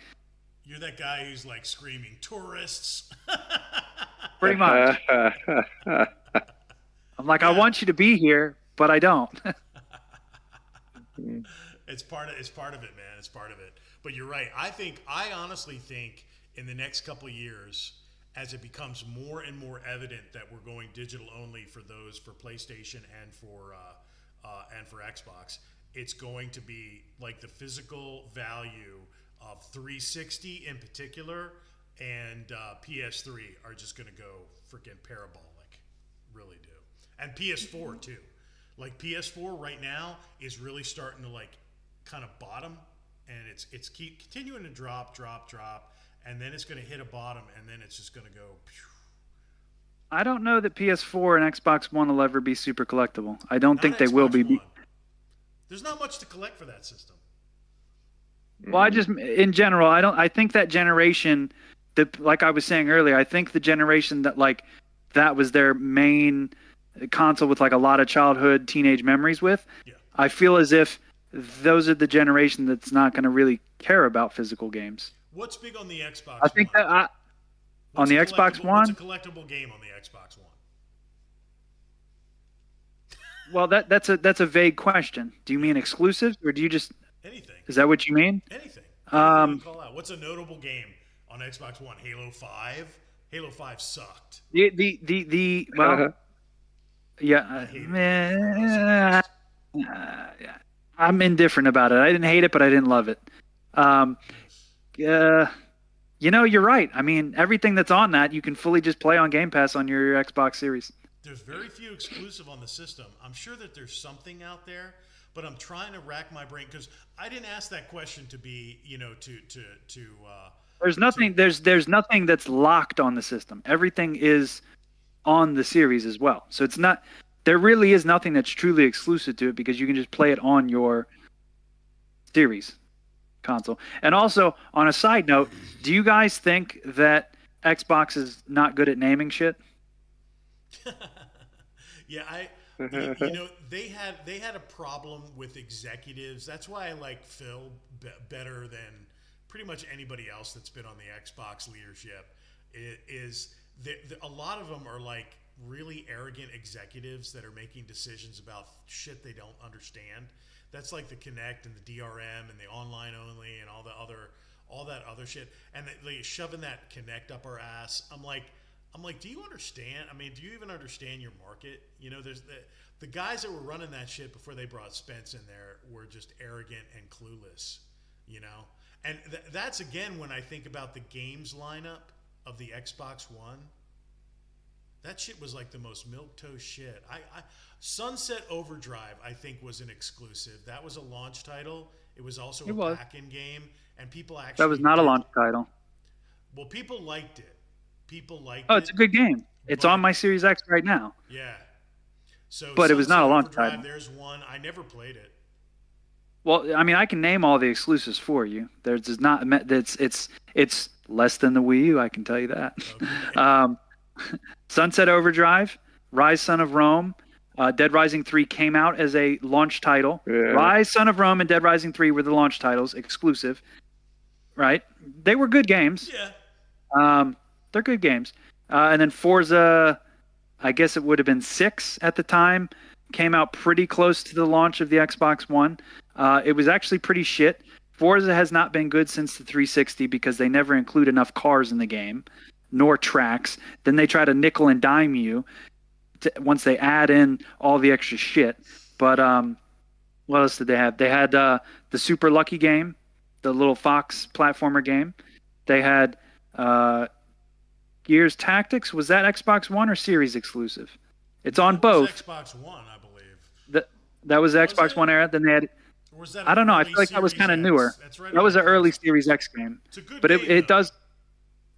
You're that guy who's like screaming tourists. pretty much. I'm like, I want you to be here, but I don't. It's part of it, man. It's part of it. But you're right. I honestly think in the next couple of years, as it becomes more and more evident that we're going digital only for PlayStation and for Xbox, it's going to be like the physical value of 360 in particular and PS3 are just going to go freaking parabolic, really do, and PS4 too. Like PS4 right now is really starting to like kind of bottom, and it's keep continuing to drop, and then it's going to hit a bottom, and then it's just going to go. Phew. I don't know that PS4 and Xbox One will ever be super collectible. I don't think they will be. One. There's not much to collect for that system. Well, I just in general, I think that generation, like I was saying earlier, I think the generation that was their main console with like a lot of childhood, teenage memories with. Yeah. I feel as if those are the generation that's not going to really care about physical games. What's big on the Xbox? I think One? that on the Xbox One. What's a collectible game on the Xbox One? Well, that's a vague question. Do you mean exclusives, or do you just anything? Is that what you mean? Anything. Call out. What's a notable game on Xbox One? Halo 5. Halo 5 sucked. Well, yeah, I'm indifferent about it. I didn't hate it, but I didn't love it. You know, you're right. I mean, everything that's on that you can fully just play on Game Pass on your Xbox Series. There's very few exclusive on the system. I'm sure that there's something out there, but I'm trying to rack my brain because I didn't ask that question to be, you know, There's nothing. There's nothing that's locked on the system. Everything is on the series as well. So it's not. There really is nothing that's truly exclusive to it because you can just play it on your series console. And also, on a side note, do you guys think that Xbox is not good at naming shit? Yeah, you know, they had a problem with executives. That's why I like Phil better than pretty much anybody else that's been on the Xbox leadership. A lot of them are like really arrogant executives that are making decisions about shit they don't understand. That's like the Kinect and the DRM and the online only and all that other shit. And they shoving that Kinect up our ass. I'm like, do you understand? I mean, do you even understand your market? You know, there's the guys that were running that shit before they brought Spence in there were just arrogant and clueless, you know? And that's, again, when I think about the games lineup of the Xbox One, that shit was like the most milquetoast shit. Sunset Overdrive, I think, was an exclusive. That was a launch title. It was also a pack-in game, and people actually... That was not a launch title. Well, people liked it. Oh, it's a good game. It's on my Series X right now. Yeah. So, but it was not a launch title. There's one. I never played it. Well, I mean, I can name all the exclusives for you. There's not. It's less than the Wii U. I can tell you that. Okay. Sunset Overdrive, Rise Son of Rome, Dead Rising 3 came out as a launch title. Yeah. Rise Son of Rome and Dead Rising 3 were the launch titles, exclusive. Right? They were good games. Yeah. They're good games. And then Forza, I guess it would have been 6 at the time, came out pretty close to the launch of the Xbox One. It was actually pretty shit. Forza has not been good since the 360 because they never include enough cars in the game, nor tracks. Then they try to nickel and dime you once they add in all the extra shit. But what else did they have? They had the Super Lucky game, the little Fox platformer game. They had Gears Tactics. Was that Xbox One or Series exclusive? It's on both. Xbox One, I believe. That was Xbox One era. Then they had. Or was that I don't know. I feel like that was kind of newer. That's right. That was an early Series X game. It's a good but game, it does.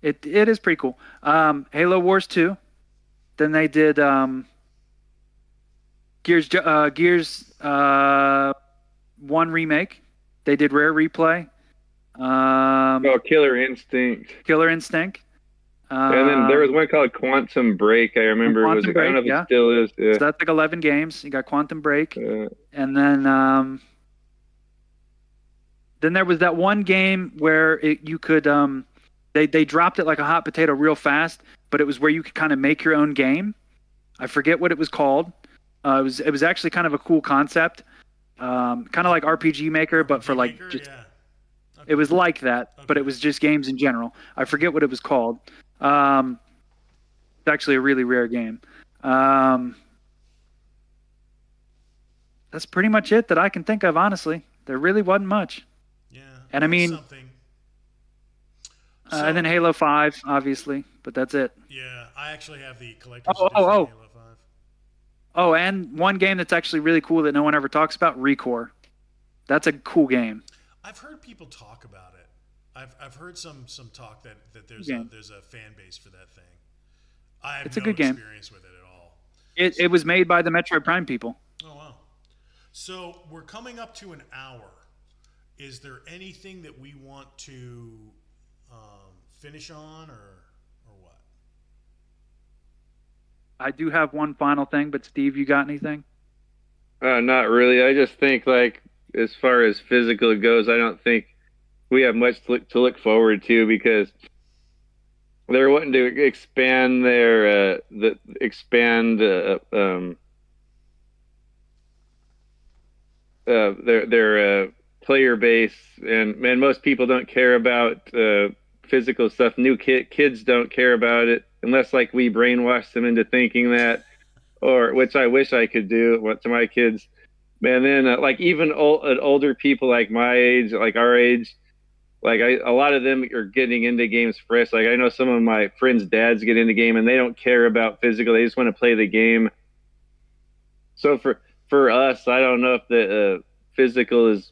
It is pretty cool. Halo Wars 2. Then they did Gears 1 remake. They did Rare Replay. Killer Instinct. Killer Instinct. And then there was one called Quantum Break. I remember it was. I don't know if it still is. Yeah. So that's like 11 games. You got Quantum Break, and then there was that one game where you could they dropped it like a hot potato real fast, but it was where you could kind of make your own game. I forget what it was called. It was actually kind of a cool concept, kind of like RPG Maker, but for like just. Yeah. Okay. It was like that, but it was just games in general. I forget what it was called. It's actually a really rare game. That's pretty much it that I can think of, honestly. There really wasn't much. Yeah. And I mean, something. and then Halo 5, obviously, but that's it. Yeah, I actually have the collector's Oh. edition of Halo 5. Oh, and one game that's actually really cool that no one ever talks about, ReCore. That's a cool game. I've heard people talk about it. I've heard some talk that there's a fan base for that thing. I have no experience with it at all. It was made by the Metroid Prime people. Oh wow! So we're coming up to an hour. Is there anything that we want to finish on, or what? I do have one final thing, but Steve, you got anything? Not really. I just think like as far as physical goes, I don't think we have much to look forward to because they're wanting to expand their player base, and most people don't care about physical stuff. New kids don't care about it unless like we brainwash them into thinking that, or which I wish I could do to my kids. And then like even older people like my age, like our age, like a lot of them are getting into games fresh. Like I know some of my friends' dads get into game and they don't care about physical; they just want to play the game. So for us, I don't know if the physical is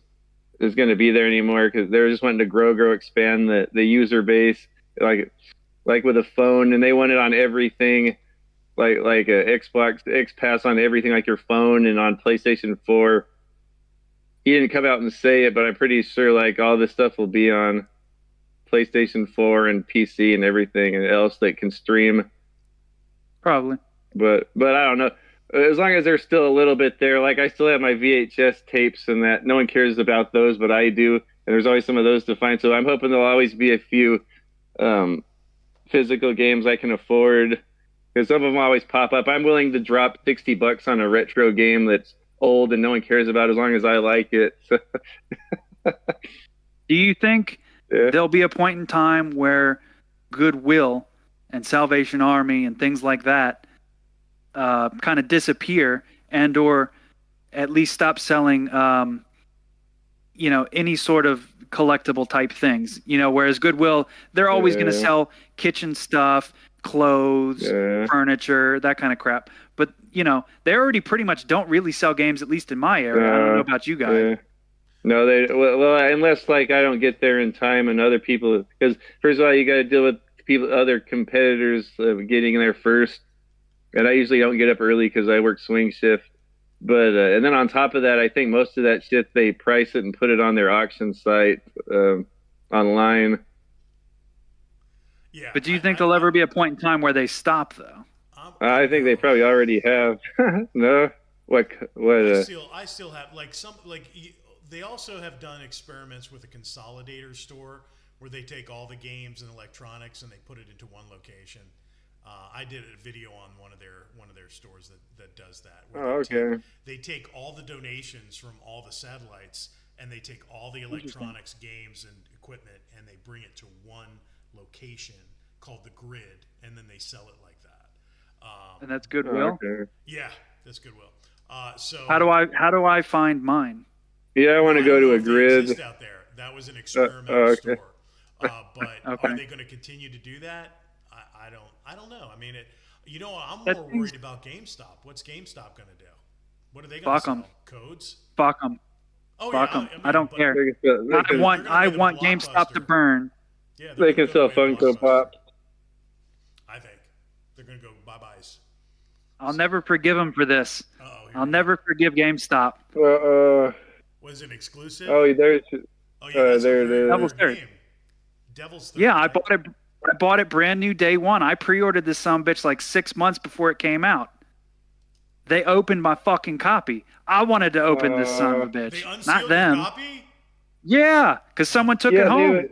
going to be there anymore because they're just wanting to grow, expand the user base, like with a phone, and they want it on everything. Like a Xbox X Pass on everything, like your phone and on PlayStation 4. He didn't come out and say it, but I'm pretty sure like all this stuff will be on PlayStation 4 and PC and everything and else that can stream. Probably. But I don't know. As long as there's still a little bit there, like I still have my VHS tapes and that. No one cares about those, but I do. And there's always some of those to find. So I'm hoping there'll always be a few physical games I can afford. Because some of them always pop up. I'm willing to drop $60 on a retro game that's old and no one cares about as long as I like it. Do you think there'll be a point in time where Goodwill and Salvation Army and things like that kind of disappear and or at least stop selling any sort of collectible type things? Whereas Goodwill, they're always going to sell kitchen stuff, clothes, furniture, that kind of crap. But, they already pretty much don't really sell games, at least in my area. I don't know about you guys. No, well, unless like I don't get there in time and other people, because first of all, you got to deal with other competitors getting there first. And I usually don't get up early because I work swing shift. But, and then on top of that, I think most of that shit, they price it and put it on their auction site online. Yeah, but do you think there'll ever be a point in time where they stop, though? I think they probably already have. No, what? I still have they also have done experiments with a consolidator store where they take all the games and electronics and they put it into one location. I did a video on one of their stores that does that. Oh, okay. They take all the donations from all the satellites and they take all the electronics, games, and equipment, and they bring it to one location called the Grid, and then they sell it like that. And that's Goodwill. Okay. Yeah, that's Goodwill. So How do I find mine? Yeah, I want to go to a Grid. Exist out there. That was an experimental okay. store. But Okay. are they going to continue to do that? I don't know. I mean, I'm more worried about GameStop. What's GameStop going to do? What are they going to sell? 'em. Codes? Fuck them. Oh Fuck yeah, them. I don't but- care. They I can, want go to GameStop to Blockbuster. burn. Yeah, they can sell go to Funko Blockbuster. Pop. I think they're going to go bye-byes. I'll never forgive them for this. Uh-oh. I'll never forgive GameStop. Was it exclusive? Oh, there's. Oh, yeah, that's there a it very is. rare Devil's Third. game. Devil's Third. Yeah, I right? bought it. I bought it brand new day one. I pre-ordered this sumbitch like 6 months before it came out. They opened my fucking copy. I wanted to open this son of a They bitch, unsealed not your them. copy? Yeah, because someone took it home.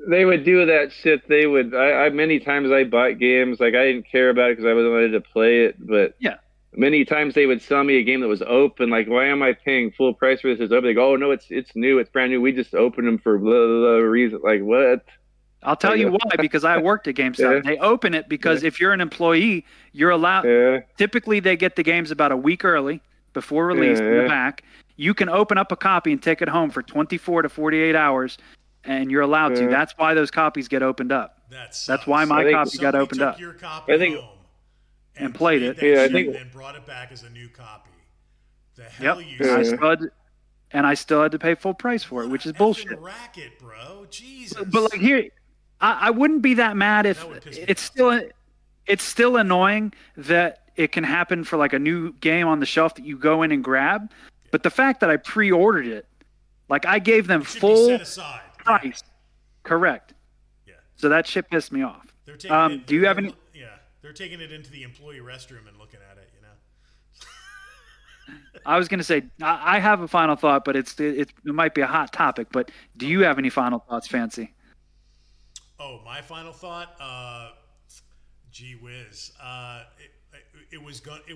They would do that shit. They would. I many times I bought games like I didn't care about it because I wasn't wanted to play it, but Yeah. many times they would sell me a game that was open. Like, why am I paying full price for this? It's open. They go, oh no, it's new, it's brand new. We just opened them for blah blah, blah reason. Like what? I'll tell you why, because I worked at GameStop. Yeah. They open it because if you're an employee, you're allowed. Yeah. Typically, they get the games about a week early before release in the Yeah. back. You can open up a copy and take it home for 24 to 48 hours, and you're allowed to. Yeah. That's why those copies get opened up. That's why my I think copy got Somebody opened took up. your copy I think- home And played it. that Yeah, I shit think- and then brought it back as a new copy. The hell Yep. you And I Yeah. still had to, and I still had to pay full price for it, which is bullshit. Racket, bro. Jesus. But like here, I wouldn't be that mad if That would piss me it's off. still annoying that it can happen for like a new game on the shelf that you go in and grab. But the fact that I pre-ordered it, like I gave them It should be full set aside. price, correct? Yeah. So that shit pissed me off. They're taking it, do you have any? Yeah, they're taking it into the employee restroom and looking at it. I was gonna say I have a final thought, but it might be a hot topic. But do you have any final thoughts, Fancy? Oh, my final thought. Gee whiz. It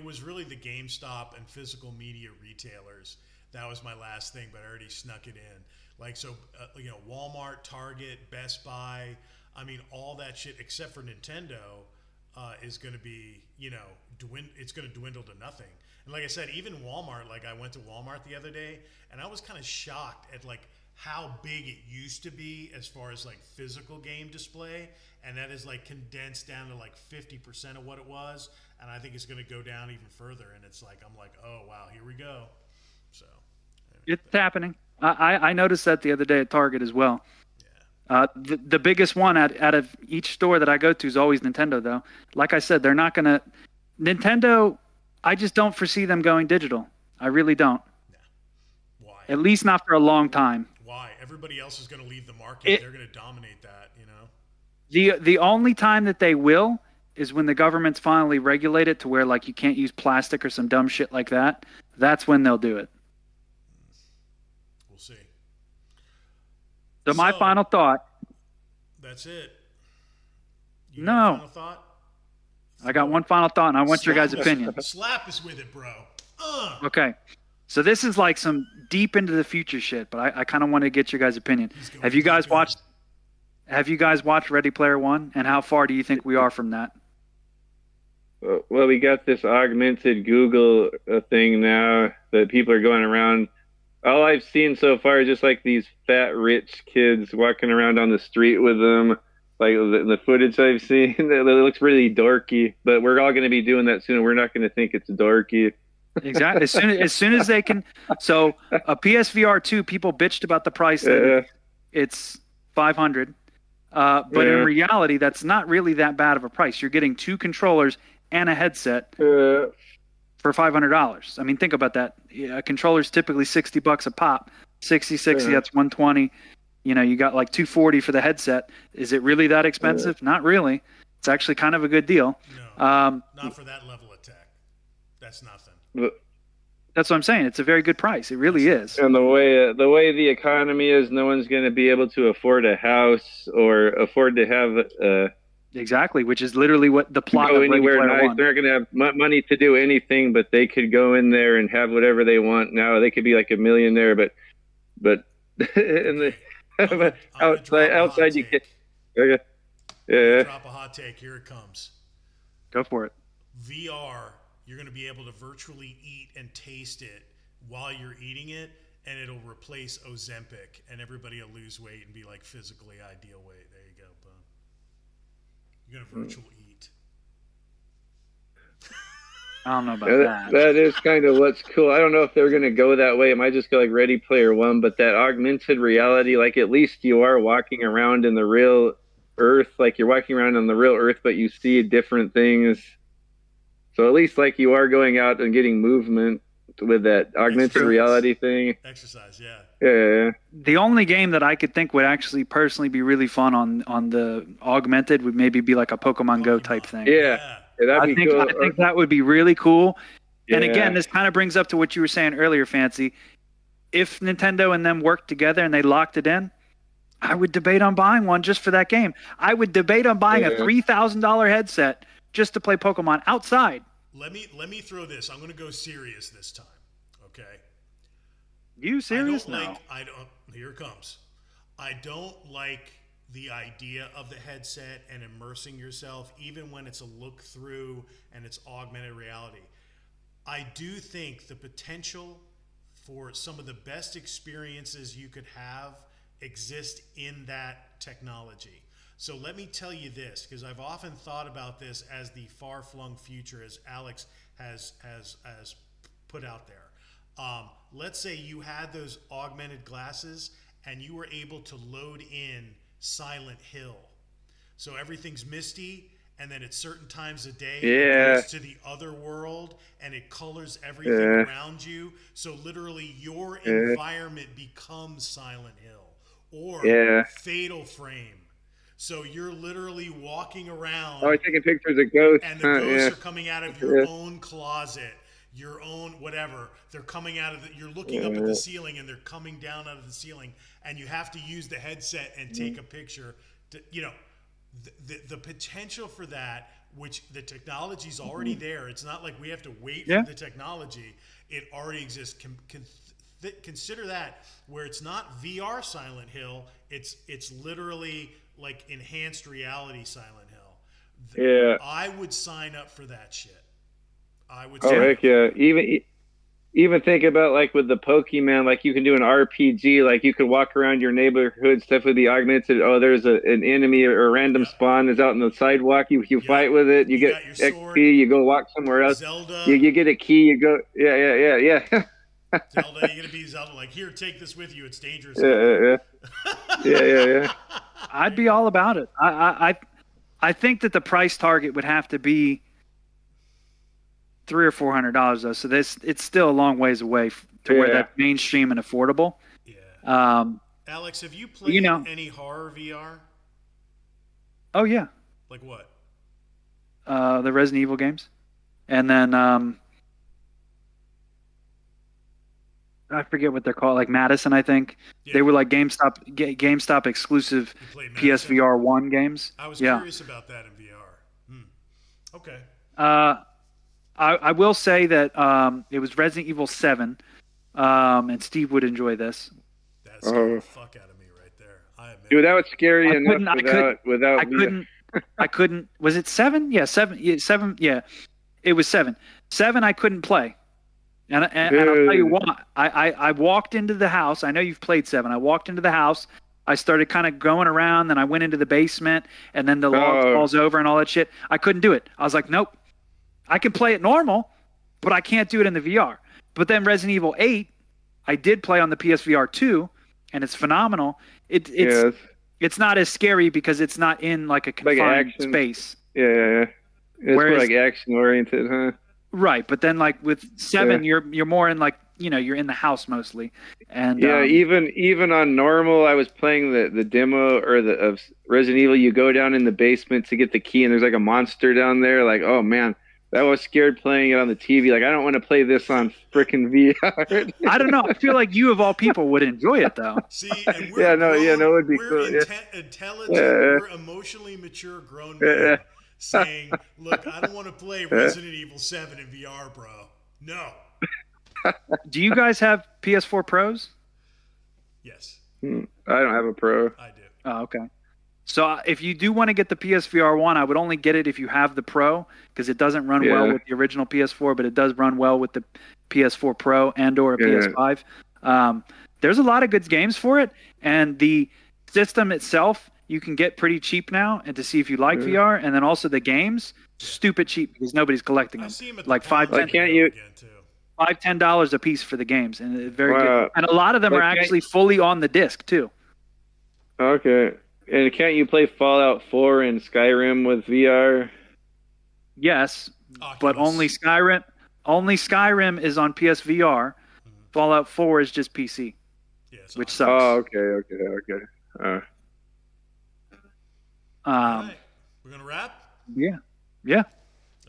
was really the GameStop and physical media retailers. That was my last thing, but I already snuck it in. Like so, Walmart, Target, Best Buy. I mean, all that shit except for Nintendo is going to be, it's going to dwindle to nothing. And like I said, even Walmart. Like I went to Walmart the other day, and I was kind of shocked at like how big it used to be as far as like physical game display, and that is like condensed down to like 50% of what it was, and I think it's going to go down even further. And it's like I'm like, oh wow, here we go. So It's happening. I noticed that the other day at Target as well. The biggest one out of each store that I go to is always Nintendo, though. Like I said, they're not going to – Nintendo, I just don't foresee them going digital. I really don't. why? At least not for a long time. Why? Everybody else is going to leave the market. They're going to dominate that, The only time that they will is when the government's finally regulate it to where like you can't use plastic or some dumb shit like that. That's when they'll do it. We'll see. So my So- final thought, That's it. You No. got a final thought? I got one final thought, and I want your guys' Slap us- opinion. Slap us with it, bro. Okay. So this is like some deep into the future shit, but I kind of want to get your guys' opinion. He's going Have you guys deep in. watched Ready Player One, and how far do you think we are from that? Well, we got this augmented Google thing now that people are going around. All I've seen so far is just like these fat rich kids walking around on the street with them. Like the footage I've seen, it looks really dorky. But we're all going to be doing that soon. We're not going to think it's dorky. Exactly. As soon as they can. So a PSVR 2, people bitched about the price that it's $500. But in reality, that's not really that bad of a price. You're getting 2 controllers and a headset for $500. I mean, think about that. A controller's typically $60 a pop. 60, that's $120. You got like $240 for the headset. Is it really that expensive? Not really. It's actually kind of a good deal. No, not for that level of tech. That's nothing. That's what I'm saying. It's a very good price. It really is. And the way the economy is, no one's going to be able to afford a house or afford to have Exactly, which is literally what the plot go of Ready anywhere Player nice. One. They're not going to have money to do anything, but they could go in there and have whatever they want. Now they could be like a millionaire, but but in the I'm gonna drop a outside hot you take. can. Okay. I'm gonna Yeah. drop a hot take. Here it comes. Go for it. VR, you're going to be able to virtually eat and taste it while you're eating it, and it'll replace Ozempic, and everybody will lose weight and be like physically ideal weight. There you go, boom. You're going to virtual eat. I don't know about Yeah, that. that is kind of what's cool. I don't know if they're going to go that way. It might just go like Ready Player One, but that augmented reality, like at least you are walking around in the real Earth, like you're walking around on the real Earth, but you see different things. So at least like you are going out and getting movement with that augmented Exercise. reality thing. Exercise, yeah. Yeah. The only game that I could think would actually personally be really fun on the augmented would maybe be like a Pokemon Go type thing. Yeah. That'd I be think cool. I think that would be really cool. And Yeah. again, this kind of brings up to what you were saying earlier, Fancy. If Nintendo and them worked together and they locked it in, I would debate on buying one just for that game. I would debate on buying a $3,000 headset just to play Pokemon outside. Let me throw this. I'm going to go serious this time. Okay. You serious? I don't. Here it comes. I don't like the idea of the headset and immersing yourself, even when it's a look through and it's augmented reality. I do think the potential for some of the best experiences you could have exist in that technology. So let me tell you this, because I've often thought about this as the far-flung future, as Alex has put out there. Let's say you had those augmented glasses and you were able to load in Silent Hill. So everything's misty, and then at certain times of day it goes to the other world and it colors everything around you. So literally your environment becomes Silent Hill or Fatal Frame. So you're literally walking around. Oh, taking pictures of ghosts. And the ghosts are coming out of your own closet, your own whatever. They're coming out of the, you're looking up at the ceiling and they're coming down out of the ceiling, and you have to use the headset and take a picture. To, the potential for that, which the technology's already there. It's not like we have to wait for the technology. It already exists. Consider that, where it's not VR Silent Hill. It's literally like enhanced reality Silent Hill. Yeah. I would sign up for that shit. I would. Oh heck yeah! Even think about like with the Pokemon, like you can do an RPG, like you could walk around your neighborhood, stuff with the augmented. Oh, there's an enemy or a random spawn is out on the sidewalk. You fight with it. You get XP. You go walk somewhere else. Zelda. You get a key. You go. Yeah. Zelda, you're gonna be Zelda. Like, here, take this with you. It's dangerous. Yeah. I'd be all about it. I think that the price target would have to be $300 or $400 though. So it's still a long ways away to where that's mainstream and affordable. Yeah. Alex, have you played any horror VR? Oh yeah. Like what? The Resident Evil games, and then I forget what they're called, like Madison, I think. Yeah. They were like GameStop exclusive PSVR 1 games. I was curious about that in VR. Okay. I will say that it was Resident Evil 7, and Steve would enjoy this. That scared the fuck out of me right there. I admit. Dude, that was scary enough without. I couldn't. Was it 7? Yeah, 7. Yeah, 7. Yeah, it was 7. 7. I couldn't play. And I'll tell you why. I walked into the house. I know you've played 7. I walked into the house. I started kind of going around. Then I went into the basement. And then the log falls over and all that shit. I couldn't do it. I was like, nope. I can play it normal, but I can't do it in the VR. But then Resident Evil 8, I did play on the PSVR 2, and it's phenomenal. It's not as scary because it's not in like a confined space. Yeah. It's more like action oriented, huh? Right, but then like with 7, you're more in like you're in the house mostly, and even on normal, I was playing the demo of Resident Evil. You go down in the basement to get the key, and there's like a monster down there. Like, oh man, that was scared playing it on the TV. Like, I don't want to play this on frickin' VR. I don't know. I feel like you of all people would enjoy it though. See, and it would be cool. Intelligent, we're emotionally mature grown men. Saying, look, I don't want to play Resident Evil 7 in VR, bro. No. Do you guys have PS4 Pros? Yes, I don't have a Pro. I do. Oh, okay. So if you do want to get the PSVR 1, I would only get it if you have the Pro because it doesn't run well Yeah. with the original PS4, but it does run well with the PS4 Pro and or a PS5. There's a lot of good games for it, and the system itself you can get pretty cheap now, and to see if you like VR, and then also the games, stupid cheap because nobody's collecting I them. see him at Like the $5, Palms can't you- again too. $10 a piece for the games, and it's very Wow. good. And a lot of them Like, are can't- actually fully on the disc too. Okay. And can't you play Fallout 4 and Skyrim with VR? Yes, but Oculus. only Skyrim. Only Skyrim is on PSVR. Fallout 4 is just PC, Yeah, it's which Oculus. sucks. Oh, okay. All right. We're gonna wrap. Yeah.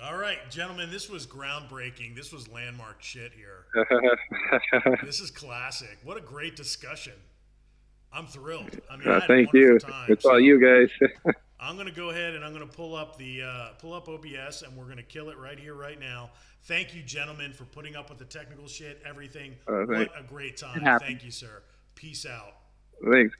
All right, gentlemen, this was groundbreaking. This was landmark shit here. This is classic. What a great discussion. I'm thrilled. I mean, I had a Thank you. wonderful time, It's all so you guys. I'm gonna go ahead and I'm gonna pull up OBS and we're gonna kill it right here, right now. Thank you, gentlemen, for putting up with the technical shit, everything. What a great time. happened. Thank you, sir. Peace out. Thanks.